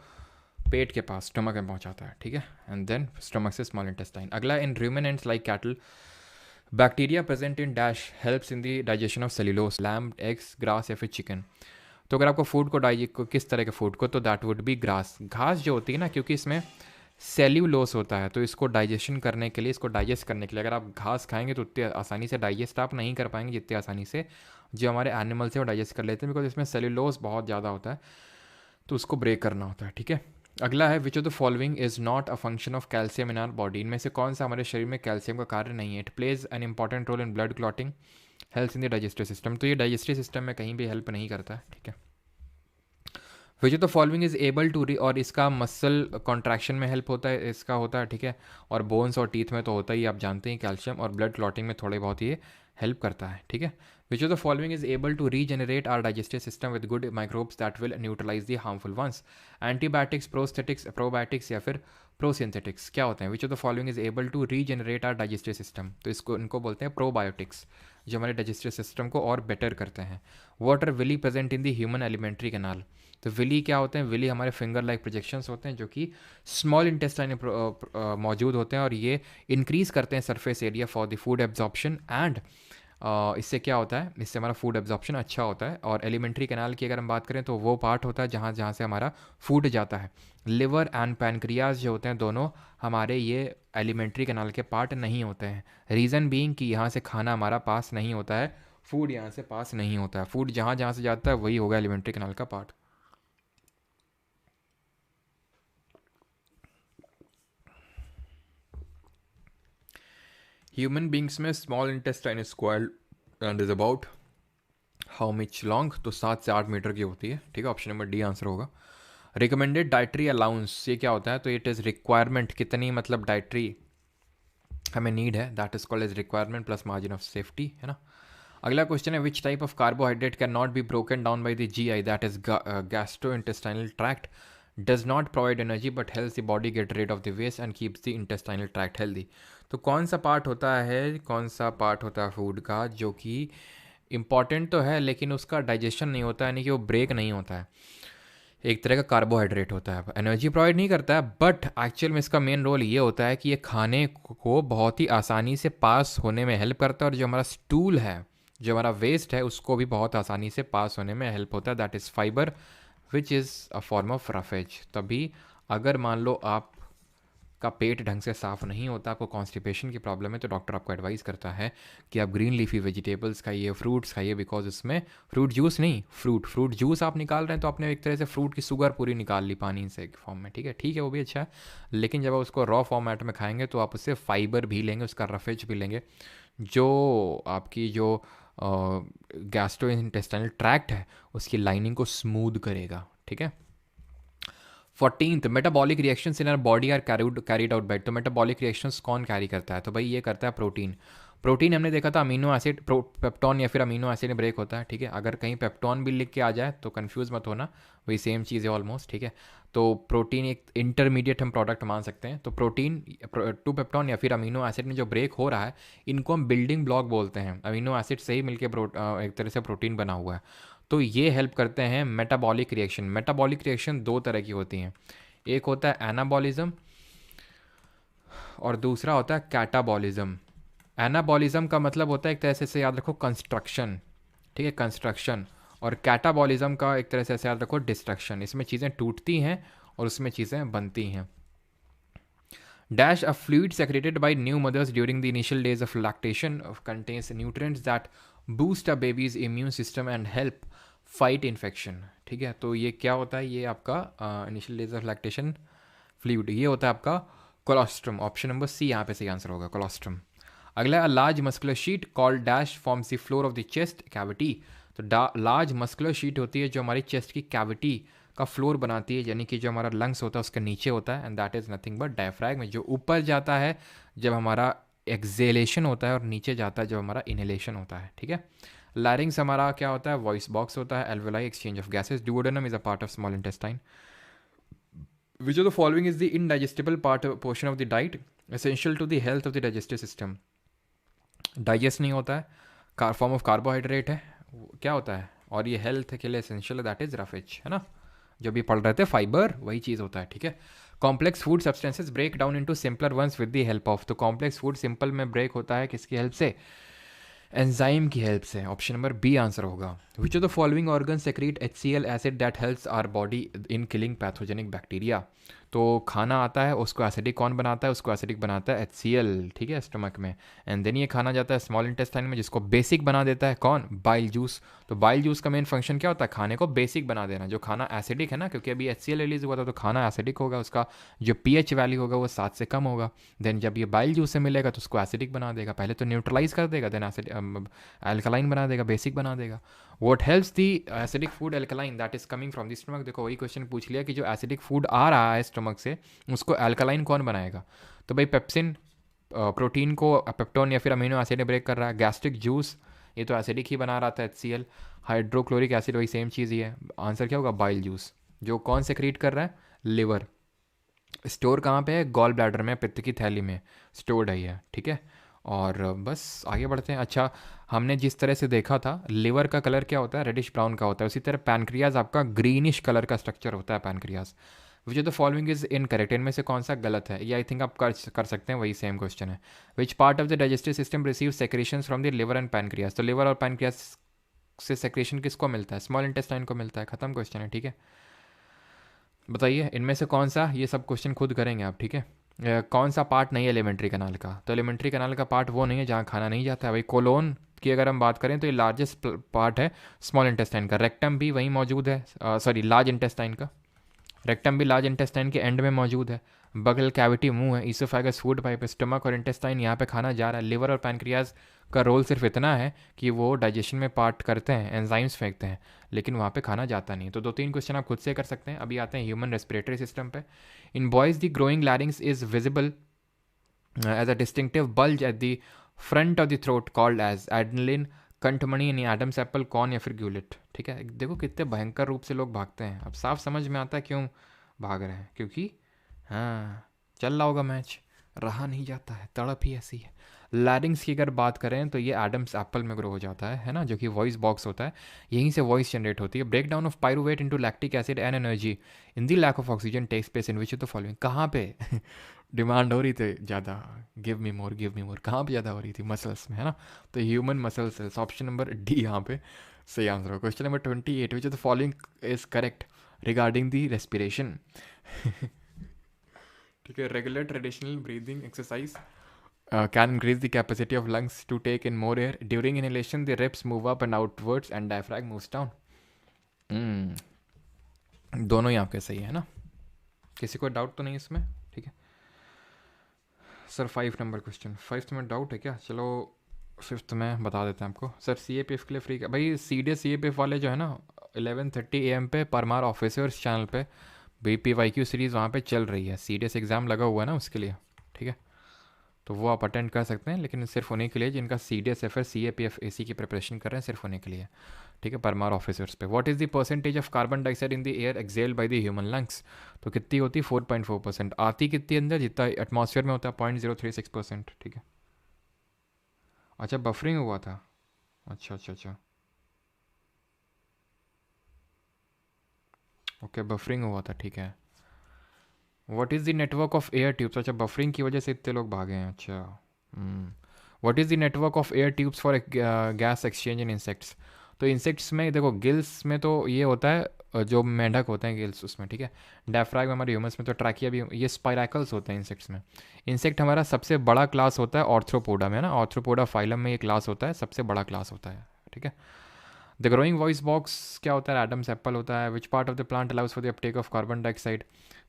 पेट के पास, स्टमक में पहुंचाता है, ठीक है, एंड देन स्टमक से स्मॉल इंटेस्टाइन। अगला, in ruminants like cattle bacteria present in dash helps in the digestion of cellulose, lamb, eggs, grass या फिर चिकन। तो अगर आपको फूड को किस तरह के फूड को, तो दैट वुड बी ग्रास। घास जो होती है ना, क्योंकि इसमें सेल्यूलोस होता है, तो इसको डाइजेशन करने के लिए, इसको डाइजेस्ट करने के लिए अगर आप घास खाएंगे तो उतनी आसानी से डाइजेस्ट आप नहीं कर पाएंगे जितनी आसानी से जो हमारे एनिमल से वो डाइजेस्ट कर लेते हैं, बिकॉज इसमें सेल्यूलोस बहुत ज़्यादा होता है, तो उसको ब्रेक करना होता है, ठीक है। अगला है, which of the following is not a function of calcium in our body. इनमें से कौन सा हमारे शरीर में कैल्शियम का कार्य नहीं है? It plays an important role in blood clotting, health in the digestive system. तो ये डाइजेस्टिव सिस्टम में कहीं भी हेल्प नहीं करता है, ठीक है। Which of the following is able to और इसका मसल कॉन्ट्रैक्शन में हेल्प होता है, इसका होता है, ठीक है, और बोन्स और टीथ में तो होता ही, आप जानते हैं कैल्शियम, और ब्लड क्लॉटिंग में थोड़े बहुत ये हेल्प करता है, ठीक है। Which of the following is able to regenerate our digestive system with good microbes that will neutralise the harmful ones. Antibiotics, prosthetics, probiotics या फिर प्रोसिंथेटिक्स क्या होते हैं? Which of the following is able to regenerate our digestive system, तो इसको इनको बोलते हैं प्रोबायोटिक्स, जो हमारे डाइजेस्टिव सिस्टम को और बेटर करते हैं। Water villi present in the human alimentary canal, तो विली क्या होते हैं? विली हमारे फिंगर लाइक प्रोजेक्शंस होते हैं जो कि स्मॉल इंटेस्टाइन में मौजूद होते हैं, और ये इंक्रीज करते हैं surface area for the food absorption, and इससे क्या होता है? इससे हमारा फूड एब्जॉर्प्शन अच्छा होता है। और एलिमेंट्री कैनाल की अगर हम बात करें तो वो पार्ट होता है जहाँ जहाँ से हमारा फूड जाता है। लिवर एंड पैनक्रियाज जो होते हैं दोनों हमारे ये एलिमेंट्री कैनाल के पार्ट नहीं होते हैं। रीज़न बीइंग कि यहाँ से खाना हमारा पास नहीं होता है, फूड यहाँ से पास नहीं होता है। फूड जहाँ जहाँ से जाता है वही होगा एलिमेंट्री कैनाल का पार्ट। ह्यूमन बींग्स में small intestine is squared and is about how much long, तो 7 से 8 मीटर की होती है, ठीक है, ऑप्शन नंबर डी आंसर होगा। रिकमेंडेड डाइटरी अलाउंस ये क्या होता है? तो इट इज़ रिक्वायरमेंट, कितनी मतलब डाइटरी हमें नीड है, that is called as requirement plus margin of safety, है ना। अगला क्वेश्चन है, which type of carbohydrate can not be broken down by the GI, that is gastrointestinal tract, does not provide energy but helps the body get rid of the waste and keeps the intestinal tract healthy. तो कौन सा पार्ट होता है, कौन सा पार्ट होता है फूड का जो कि इंपॉर्टेंट तो है लेकिन उसका डाइजेशन नहीं होता है, यानी कि वो ब्रेक नहीं होता है? एक तरह का कार्बोहाइड्रेट होता है, एनर्जी प्रोवाइड नहीं करता है, बट एक्चुअल में इसका मेन रोल ये होता है कि ये खाने को बहुत ही आसानी से पास होने में हेल्प करता है, और जो हमारा स्टूल है, जो हमारा वेस्ट है, उसको भी बहुत आसानी से पास होने में हेल्प होता है, that is fibre which is a form of roughage. तभी अगर मान लो आप का पेट ढंग से साफ़ नहीं होता, आपको कॉन्स्टिपेशन की प्रॉब्लम है, तो डॉक्टर आपको एडवाइस करता है कि आप ग्रीन लीफी वेजिटेबल्स खाइए, फ्रूट्स खाइए, बिकॉज इसमें फ्रूट जूस नहीं, फ्रूट जूस आप निकाल रहे हैं तो आपने एक तरह से फ्रूट की शुगर पूरी निकाल ली पानी से एक फॉर्म में, ठीक है, वो भी अच्छा है, लेकिन जब आप उसको रॉ फॉर्मेट में खाएंगे तो आप उससे फाइबर भी लेंगे, उसका रफेज भी लेंगे, जो आपकी जो गैस्ट्रो इंटेस्टाइनल ट्रैक्ट है उसकी लाइनिंग को स्मूथ करेगा, ठीक है। 14th, metabolic reactions in our body are carried out by, तो मेटाबॉलिक रिएक्शंस कौन कैरी करता है? तो भाई ये करता है प्रोटीन। प्रोटीन हमने देखा था अमीनो एसिड, पेप्टॉन या फिर अमीनो एसिड में ब्रेक होता है, ठीक है। अगर कहीं पेप्टॉन भी लिख के आ जाए तो कंफ्यूज मत होना, वही सेम चीज़ है ऑलमोस्ट, ठीक है। तो प्रोटीन एक इंटरमीडिएट हम प्रोडक्ट मान सकते हैं। तो प्रोटीन, टू पेप्टॉन या फिर अमीनो एसिड में जो ब्रेक हो रहा है, इनको हम बिल्डिंग ब्लॉक बोलते हैं। अमीनो एसिड से ही मिलकर एक तरह से प्रोटीन बना हुआ है, तो ये हेल्प करते हैं मेटाबॉलिक रिएक्शन। मेटाबॉलिक रिएक्शन दो तरह की होती हैं, एक होता है एनाबॉलिज्म और दूसरा होता है कैटाबॉलिज्म। एनाबॉलिज्म का मतलब होता है एक तरह से याद रखो कंस्ट्रक्शन, ठीक है, कंस्ट्रक्शन, और कैटाबॉलिज्म का एक तरह से ऐसे याद रखो डिस्ट्रक्शन, इसमें चीज़ें टूटती हैं और उसमें चीज़ें बनती हैं। Dash, a fluid secreted by new mothers during the initial days of lactation, contains nutrients that boost a baby's immune system and help fight infection। ठीक है, तो ये क्या होता है, ये आपका initial days of lactation fluid, ये होता है आपका कोलोस्ट्रम। ऑप्शन नंबर सी यहाँ पे सही आंसर होगा, कोलोस्ट्रम। अगला, a large muscular sheet called dash forms the floor of the chest cavity. तो लार्ज मस्कुलर शीट होती है जो हमारी चेस्ट की कैविटी का फ्लोर बनाती है, यानी कि जो हमारा लंग्स होता है उसके नीचे होता है, and that is nothing but diaphragm, जो ऊपर जाता है जब हमारा एक्सेलेशन होता है और नीचे जाता है जब हमारा इनहेलेशन होता है। ठीक है, लैरिंग्स हमारा क्या होता है, वॉइस बॉक्स होता है, alveoli exchange of gases, duodenum is a part of small intestine. Which of the following is the indigestible part portion of the diet essential to the health of the digestive system. Digest नहीं होता है, फॉर्म ऑफ कार्बोहाइड्रेट है, क्या होता है, और ये हेल्थ के लिए एसेंशियल है, दैट इज रफेज, है ना, जो भी पढ़ रहे थे, फाइबर वही चीज़ होता है। ठीक है, complex food substances break down into simpler ones with the help of. तो कॉम्प्लेक्स फूड सिंपल में ब्रेक होता है किसकी हेल्प से, एंजाइम की हेल्प से। ऑप्शन नंबर बी आंसर होगा। Which of the following organ secrete HCl acid that helps our body in killing pathogenic bacteria. तो खाना आता है, उसको एसिडिक कौन बनाता है, उसको एसिडिक बनाता है HCl, ठीक है, स्टमक में, एंड देन ये खाना जाता है स्मॉल इंटेस्टाइन में, जिसको बेसिक बना देता है कौन, बाइल जूस। तो बाइल जूस का मेन फंक्शन क्या होता है, खाने को बेसिक बना देना। जो खाना एसिडिक है ना, क्योंकि अभी HCl रिलीज हुआ था तो खाना एसिडिक होगा, उसका जो pH वैल्यू होगा वो 7 से कम होगा। देन जब ये बाइल जूस से मिलेगा तो उसको एसिडिक बना देगा, पहले तो न्यूट्रलाइज कर देगा, देन एसिड अल्कलाइन बना देगा, बेसिक बना देगा। What helps the acidic food alkaline that is coming from the stomach. देखो वही क्वेश्चन पूछ लिया कि जो एसिडिक फूड आ रहा है स्टमक से उसको अल्कलाइन कौन बनाएगा। तो भाई पेप्सिन प्रोटीन को पेप्टोन या फिर अमीनो एसिड में ब्रेक कर रहा है। गैस्ट्रिक जूस ये तो एसिडिक ही बना रहा था HCl। हाइड्रोक्लोरिक एसिड वही सेम चीज़ ही है। आंसर क्या होगा, बाइल जूस, जो कौन सेक्रीट कर रहा है, लिवर। स्टोर कहाँ पे है, गॉल ब्लैडर में, पित्त की थैली में स्टोर्ड है ये। ठीक है, और बस आगे बढ़ते हैं। अच्छा, हमने जिस तरह से देखा था लिवर का कलर क्या होता है, रेडिश ब्राउन का होता है, उसी तरह पैनक्रियाज आपका ग्रीनिश कलर का स्ट्रक्चर होता है pancreas. Which of the following is incorrect, इनमें से कौन सा गलत है, ये आई थिंक आप कर सकते हैं, वही सेम क्वेश्चन है। Which part of the digestive system receive secretions from the liver and pancreas. तो लिवर और पैनक्रियाज से सेक्रेशन किसको मिलता है, स्मॉल इंटेस्टाइन को मिलता है। खत्म क्वेश्चन है। ठीक है, बताइए इनमें से कौन सा, ये सब क्वेश्चन खुद करेंगे आप। ठीक है, कौन सा पार्ट नहीं है एलिमेंट्री कनाल का। तो एलिमेंट्री कनाल का पार्ट वो नहीं है जहाँ खाना नहीं जाता है भाई। कोलोन की अगर हम बात करें तो ये लार्जेस्ट पार्ट है स्मॉल इंटेस्टाइन का। रेक्टम भी वहीं मौजूद है, सॉरी लार्ज इंटेस्टाइन का। रेक्टम भी लार्ज इंटेस्टाइन के एंड में मौजूद है। बगल कैविटी मुंह है, ईसोफेगस फूड पाइप, स्टमक और इंटेस्टाइन, यहाँ पे खाना जा रहा है। लिवर और पैनक्रियाज का रोल सिर्फ इतना है कि वो डाइजेशन में पार्ट करते हैं, एंजाइम्स फेंकते हैं, लेकिन वहाँ पे खाना जाता नहीं। तो 2-3 क्वेश्चन आप खुद से कर सकते हैं। अभी आते हैं ह्यूमन रेस्पिरेटरी सिस्टम पे। In boys the growing larynx is visible as a distinctive bulge at the front of the throat called as adrenaline, कंठमणि यानी एडम्स एप्पल, कॉर्न या फिर ग्यूलेट। ठीक है, देखो कितने भयंकर रूप से लोग भागते हैं। अब साफ समझ में आता है क्यों भाग रहे हैं, क्योंकि हाँ चल रहा होगा मैच, रहा नहीं जाता है, तड़प ही ऐसी है। लैरिंग्स की अगर बात करें तो ये एडम्स एप्पल में ग्रो हो जाता है ना, जो कि वॉइस बॉक्स होता है, यहीं से वॉइस जनरेट होती है। Break down of pyruvate into lactic acid and energy in the lack of oxygen takes place in which of the following. कहाँ पे डिमांड हो रही थी ज़्यादा, गिव मी मोर, कहाँ पे ज़्यादा हो रही थी, मसल्स में, है ना। तो human muscle cells, option number D यहाँ पे सही आंसर हो। Question number 28, which of the following is correct regarding the respiration. ठीक है, regular traditional breathing exercise can increase the capacity of lungs to take in more air. During inhalation, the ribs move up and outwards and diaphragm moves down. दोनों ही आपके सही है ना, किसी को डाउट तो नहीं इसमें। ठीक है सर, 5 नंबर क्वेश्चन, 5th में डाउट है क्या, चलो 5th में बता देते हैं आपको। सर CAPF के लिए फ्री भाई, सीडे CAPF वाले जो है ना 11:30 AM पे परमार ऑफिसर्स चैनल पे BPYQ सीरीज़ वहाँ पे चल रही है। सीडीएस एग्ज़ाम लगा हुआ है ना उसके लिए। ठीक है, तो वो आप अटेंड कर सकते हैं, लेकिन सिर्फ उन्हीं के लिए जिनका CDS FS CAPF AC की प्रिपरेशन कर रहे हैं, सिर्फ उन्हीं के लिए। ठीक है, परमार ऑफिसर्स पे। What is the percentage of carbon dioxide in the air excelled by the human lungs. तो कितनी होती है, 4.4%। आती कितनी अंदर, जितना एटमॉस्फेयर में होता है 0.036%। ठीक है, अच्छा बफरिंग हुआ था, अच्छा ओके, बफरिंग हुआ था, ठीक है। What is the network of air tubes, अच्छा बफरिंग की वजह से इतने लोग भागे हैं, अच्छा। What is the network of air tubes for gas exchange in insects. तो इंसेक्ट्स में देखो गिल्स में तो ये होता है जो मेंढक होते हैं गिल्स उसमें, ठीक है। डायफ्राम हमारे ह्यूमंस में, तो ट्रैकिया भी, ये स्पाइरैकल्स होते हैं इंसेक्ट्स में। इंसेक्ट हमारा सबसे बड़ा क्लास होता है ऑर्थ्रोपोडा में ना, ऑर्थ्रोपोडा फाइलम में ये क्लास होता है, सबसे बड़ा क्लास होता है, ठीक है। द ग्रोइंग वॉइस बॉक्स क्या होता है, एडम्स एप्पल होता है। Which part of the plant allows for the uptake of carbon dioxide,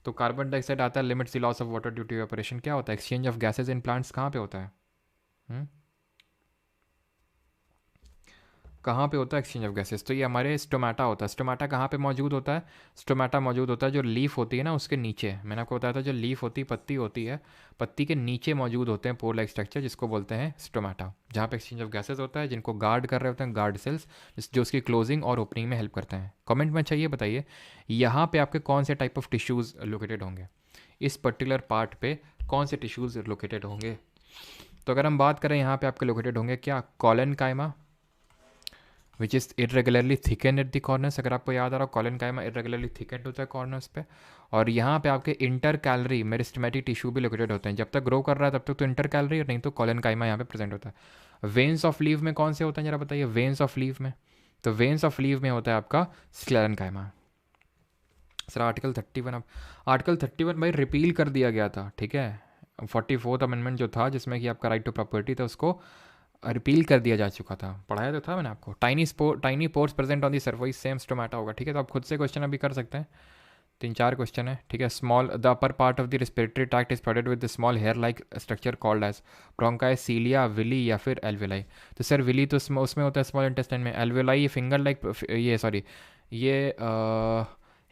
तो कार्बन डाइऑक्साइड आता है, limits the loss of water due to operation, क्या होता है, exchange of gases in plants कहाँ पे होता है, हुँ? कहाँ पे होता है एक्सचेंज ऑफ गैसेस, तो ये हमारे स्टोमेटा होता है। स्टोमेटा कहाँ पे मौजूद होता है, स्टोमेटा मौजूद होता है जो लीफ होती है ना उसके नीचे, मैंने आपको बताया था जो लीफ होती है, पत्ती होती है, पत्ती के नीचे मौजूद होते हैं पोर लाइक स्ट्रक्चर, जिसको बोलते हैं स्टोमेटा, जहाँ पे एक्सचेंज ऑफ गैसेस होता है, जिनको गार्ड कर रहे होते हैं गार्ड सेल्स, जो उसकी क्लोजिंग और ओपनिंग में हेल्प करते हैं। कमेंट में चाहिए बताइए यहाँ पे आपके कौन से टाइप ऑफ टिश्यूज़ लोकेटेड होंगे, इस पर्टिकुलर पार्ट पे कौन से टिश्यूज़ लोकेटेड होंगे। तो अगर हम बात करें यहाँ पे आपके लोकेटेड होंगे क्या, कॉलन कायमा which is irregularly thicken at the corners, अगर आपको याद आ रहा हो कॉलन कायमा इरेगुलरली थिकन होता है कॉर्नर्स पे। और यहाँ पे आपके इंटर कैलरी मेरिस्टेमेटिक टिश्यू भी लोकेटेड होते हैं, जब तक ग्रो कर रहा है तब तक तो इंटर कैलरी, और नहीं तो कॉलन कायमा यहाँ पे प्रेजेंट होता है। वेन्स ऑफ लीव में कौन से होते हैं जरा बताइए, वेन्स ऑफ लीव में, तो वेन्स ऑफ लीव में होता है आपका स्क्लेरन कायमा। सर आर्टिकल 31, अब आर्टिकल 31 भाई रिपील कर दिया गया था, ठीक है। 44th अमेंडमेंट जो था जिसमें कि आपका राइट टू प्रॉपर्टी था उसको रिपील कर दिया जा चुका था, पढ़ाया तो था मैंने आपको। Tiny pores present on the surface same stomata होगा, ठीक है। तो आप खुद से क्वेश्चन अभी कर सकते हैं, 3-4 क्वेश्चन है, ठीक है। Small the upper part of the respiratory tract is provided with the small hair like structure called as bronchi, cilia, villi या फिर एल्वेलाई। तो सर विली तो उसमें होता है स्मॉल इंटेस्टाइन में, एल्वेलाई ये फिंगर लाइक, ये सॉरी ये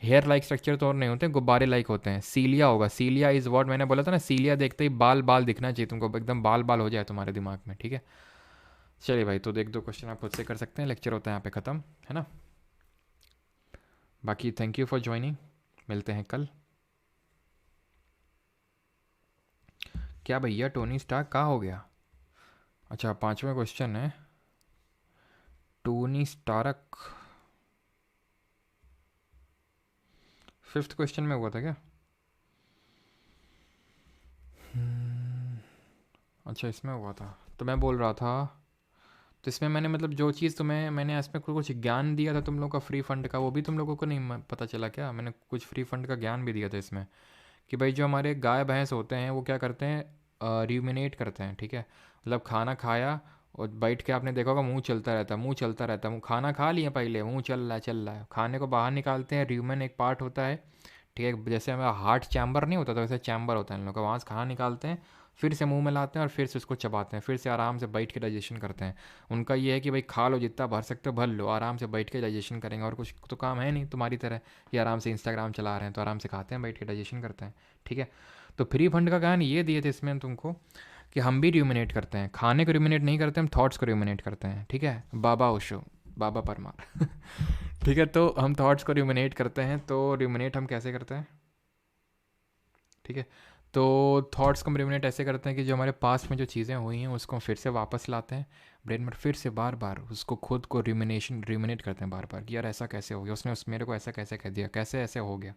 हेयर लाइक स्ट्रक्चर तो और नहीं होते, गुब्बारे लाइक होते हैं। सीलिया होगा, सीलिया इज व्हाट, मैंने बोला था ना सीलिया देखते ही बाल बाल दिखना चाहिए तुमको, एकदम बाल बाल हो जाए तुम्हारे दिमाग में, ठीक है। चलिए भाई, तो 1-2 क्वेश्चन आप खुद से कर सकते हैं, लेक्चर होता है यहाँ पे ख़त्म, है ना। बाकी थैंक यू फॉर ज्वाइनिंग, मिलते हैं कल। क्या भैया टोनी स्टार्क कहाँ हो गया, अच्छा 5वां क्वेश्चन है, टोनी स्टारक 5th क्वेश्चन में हुआ था क्या, अच्छा इसमें हुआ था, तो मैं बोल रहा था, तो इसमें मैंने मतलब जो चीज़ तुम्हें मैंने इसमें कुछ ज्ञान दिया था तुम लोगों का फ्री फंड का, वो भी तुम लोगों को नहीं पता चला क्या, मैंने कुछ फ्री फंड का ज्ञान भी दिया था इसमें, कि भाई जो हमारे गाय भैंस होते हैं वो क्या करते हैं, र्यूमिनेट करते हैं, ठीक है। मतलब खाना खाया और बैठ के आपने देखा होगा मुंह चलता रहता है, मुंह चलता रहता है, मुँह खाना खा लिया पहले मुंह चल रहा है, खाने को बाहर निकालते हैं, र्यूमन एक पार्ट होता है, ठीक है। जैसे हमारा हार्ट चैम्बर नहीं होता तो वैसे चैम्बर होता है इन लोगों का, वहाँ से खाना निकालते हैं, फिर से मुंह में लाते हैं और फिर से उसको चबाते हैं, फिर से आराम से बैठ के डाइजेशन करते हैं। उनका ये है कि भाई खा लो जितना भर सकते हो भर लो, आराम से बैठ के डाइजेशन करेंगे, और कुछ तो काम है नहीं तुम्हारी तरह कि आराम से इंस्टाग्राम चला रहे हैं, तो आराम से खाते हैं बैठ के डाइजेशन करते हैं, ठीक है। तो फ्री फंड का ज्ञान ये दिए थे इसमें तुमको कि हम भी र्यूमिनेट करते हैं, खाने को र्यूमिनेट नहीं करते, हम थॉट्स को र्यूमिनेट करते हैं, ठीक है। बाबा ओशो, बाबा परमार ठीक है। तो हम थॉट्स को र्यूमिनेट करते हैं, तो र्यूमिनेट हम कैसे करते हैं, ठीक है। तो थॉट्स को रिमिनेट ऐसे करते हैं कि जो हमारे पास्ट में जो चीज़ें हुई हैं उसको हम फिर से वापस लाते हैं ब्रेन में, फिर से बार बार उसको खुद को रिमिनेट करते हैं बार बार कि यार ऐसा कैसे हो गया, उसने उस मेरे को ऐसा कैसे कह दिया, कैसे ऐसे हो गया।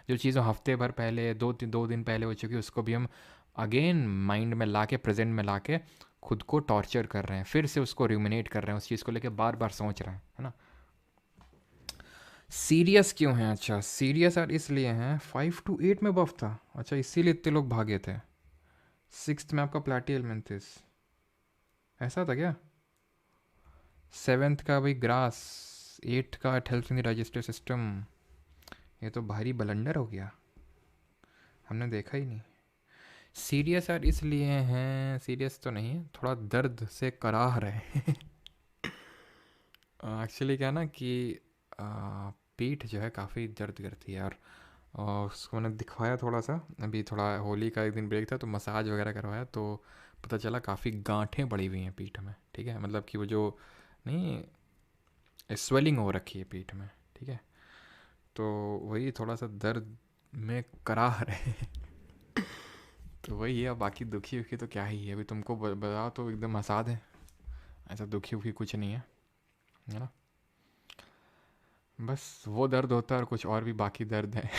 जो चीज़ें हफ्ते भर पहले 2 दिन पहले हो चुकी उसको भी हम अगेन माइंड में ला के, प्रेजेंट में ला के खुद को टॉर्चर कर रहे हैं, फिर से उसको रिमिनेट कर रहे हैं, उस चीज़ को लेकर बार बार सोच रहे हैं, है ना। सीरियस क्यों हैं, अच्छा सीरियस यार इसलिए हैं 5 to 8 में बफ था, अच्छा इसीलिए इतने लोग भागे थे। 6th में आपका प्लेटियलमेंथिस, ऐसा था क्या। 7th का भाई ग्रास, 8th का it helps in the digestive system, ये तो भारी बलंडर हो गया, हमने देखा ही नहीं। सीरियस यार इसलिए हैं, सीरियस तो नहीं है, थोड़ा दर्द से कराह रहे एक्चुअली क्या ना कि पीठ जो है काफ़ी दर्द करती है यार, और उसको मैंने दिखवाया थोड़ा सा, अभी थोड़ा होली का एक दिन ब्रेक था तो मसाज वगैरह करवाया, तो पता चला काफ़ी गांठें पड़ी हुई हैं पीठ में, ठीक है। मतलब कि वो जो नहीं स्वेलिंग हो रखी है पीठ में, ठीक है। तो वही थोड़ा सा दर्द में कराह रहे तो वही है, अब बाकी दुखी उखी तो क्या ही है, अभी तुमको बताओ तो एकदम आसाद है, ऐसा दुखी उखी कुछ नहीं है ना। बस वो दर्द होता है और कुछ और भी बाकी दर्द है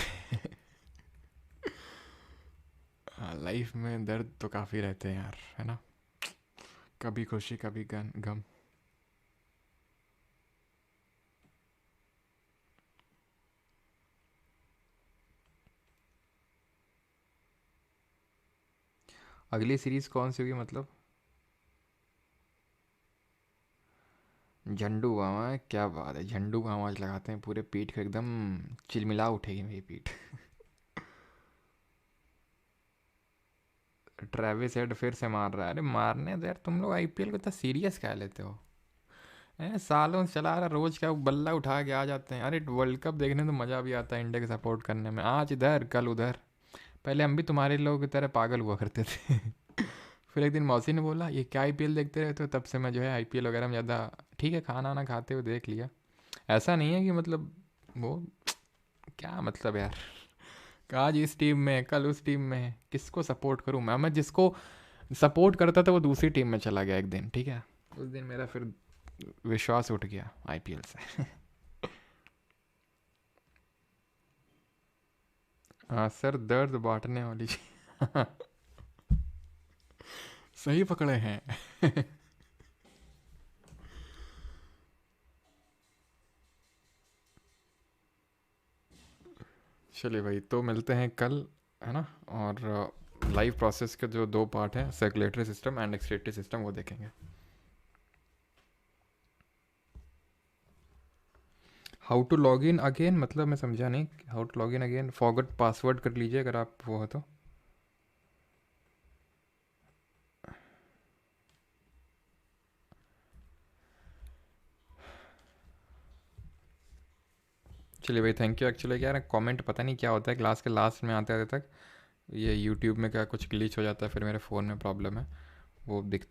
लाइफ में दर्द तो काफ़ी रहते हैं यार, है ना, कभी खुशी कभी गम। अगली सीरीज कौन सी होगी मतलब? झंडू बाम है, क्या बात है, झंडू बाम आज लगाते हैं पूरे पीठ को एकदम चिलमिला उठेगी मेरी पीठ। ट्रेविस हेड फिर से मार रहा है, अरे मारने दो यार, तुम लोग आईपीएल को इतना सीरियस क्या लेते हो? सालों से चला रहा, रोज क्या बल्ला उठा के आ जाते हैं। अरे वर्ल्ड कप देखने में तो मज़ा भी आता है, इंडिया के सपोर्ट करने में, आज इधर कल उधर। पहले हम भी तुम्हारे लोगों की तरह पागल हुआ करते थे। फिर एक दिन मौसी ने बोला ये क्या आईपीएल देखते रहते हो, तब से मैं जो है आईपीएल वगैरह में ज़्यादा, ठीक है खाना वाना खाते हुए देख लिया। ऐसा नहीं है कि मतलब वो, क्या मतलब यार, आज इस टीम में कल उस टीम में, किसको सपोर्ट करूँ मैं जिसको सपोर्ट करता था वो दूसरी टीम में चला गया एक दिन, ठीक है, उस दिन मेरा फिर विश्वास उठ गया आईपीएल से। हाँ सर, दर्द बांटने वाली चीज़। सही पकड़े हैं। चलिए भाई, तो मिलते हैं कल, है ना? और लाइव प्रोसेस के जो दो पार्ट हैं, circulatory system and excretory system, वो देखेंगे। How to log in again मतलब मैं समझा नहीं, how to log in again, forgot password कर लीजिए अगर आप वो हो तो। चलिए भाई, थैंक यू। एक्चुअली क्या है, कमेंट पता नहीं क्या होता है क्लास के लास्ट में आते आते तक, ये यूट्यूब में क्या कुछ ग्लिच हो जाता है, फिर मेरे फ़ोन में प्रॉब्लम है, वो दिखते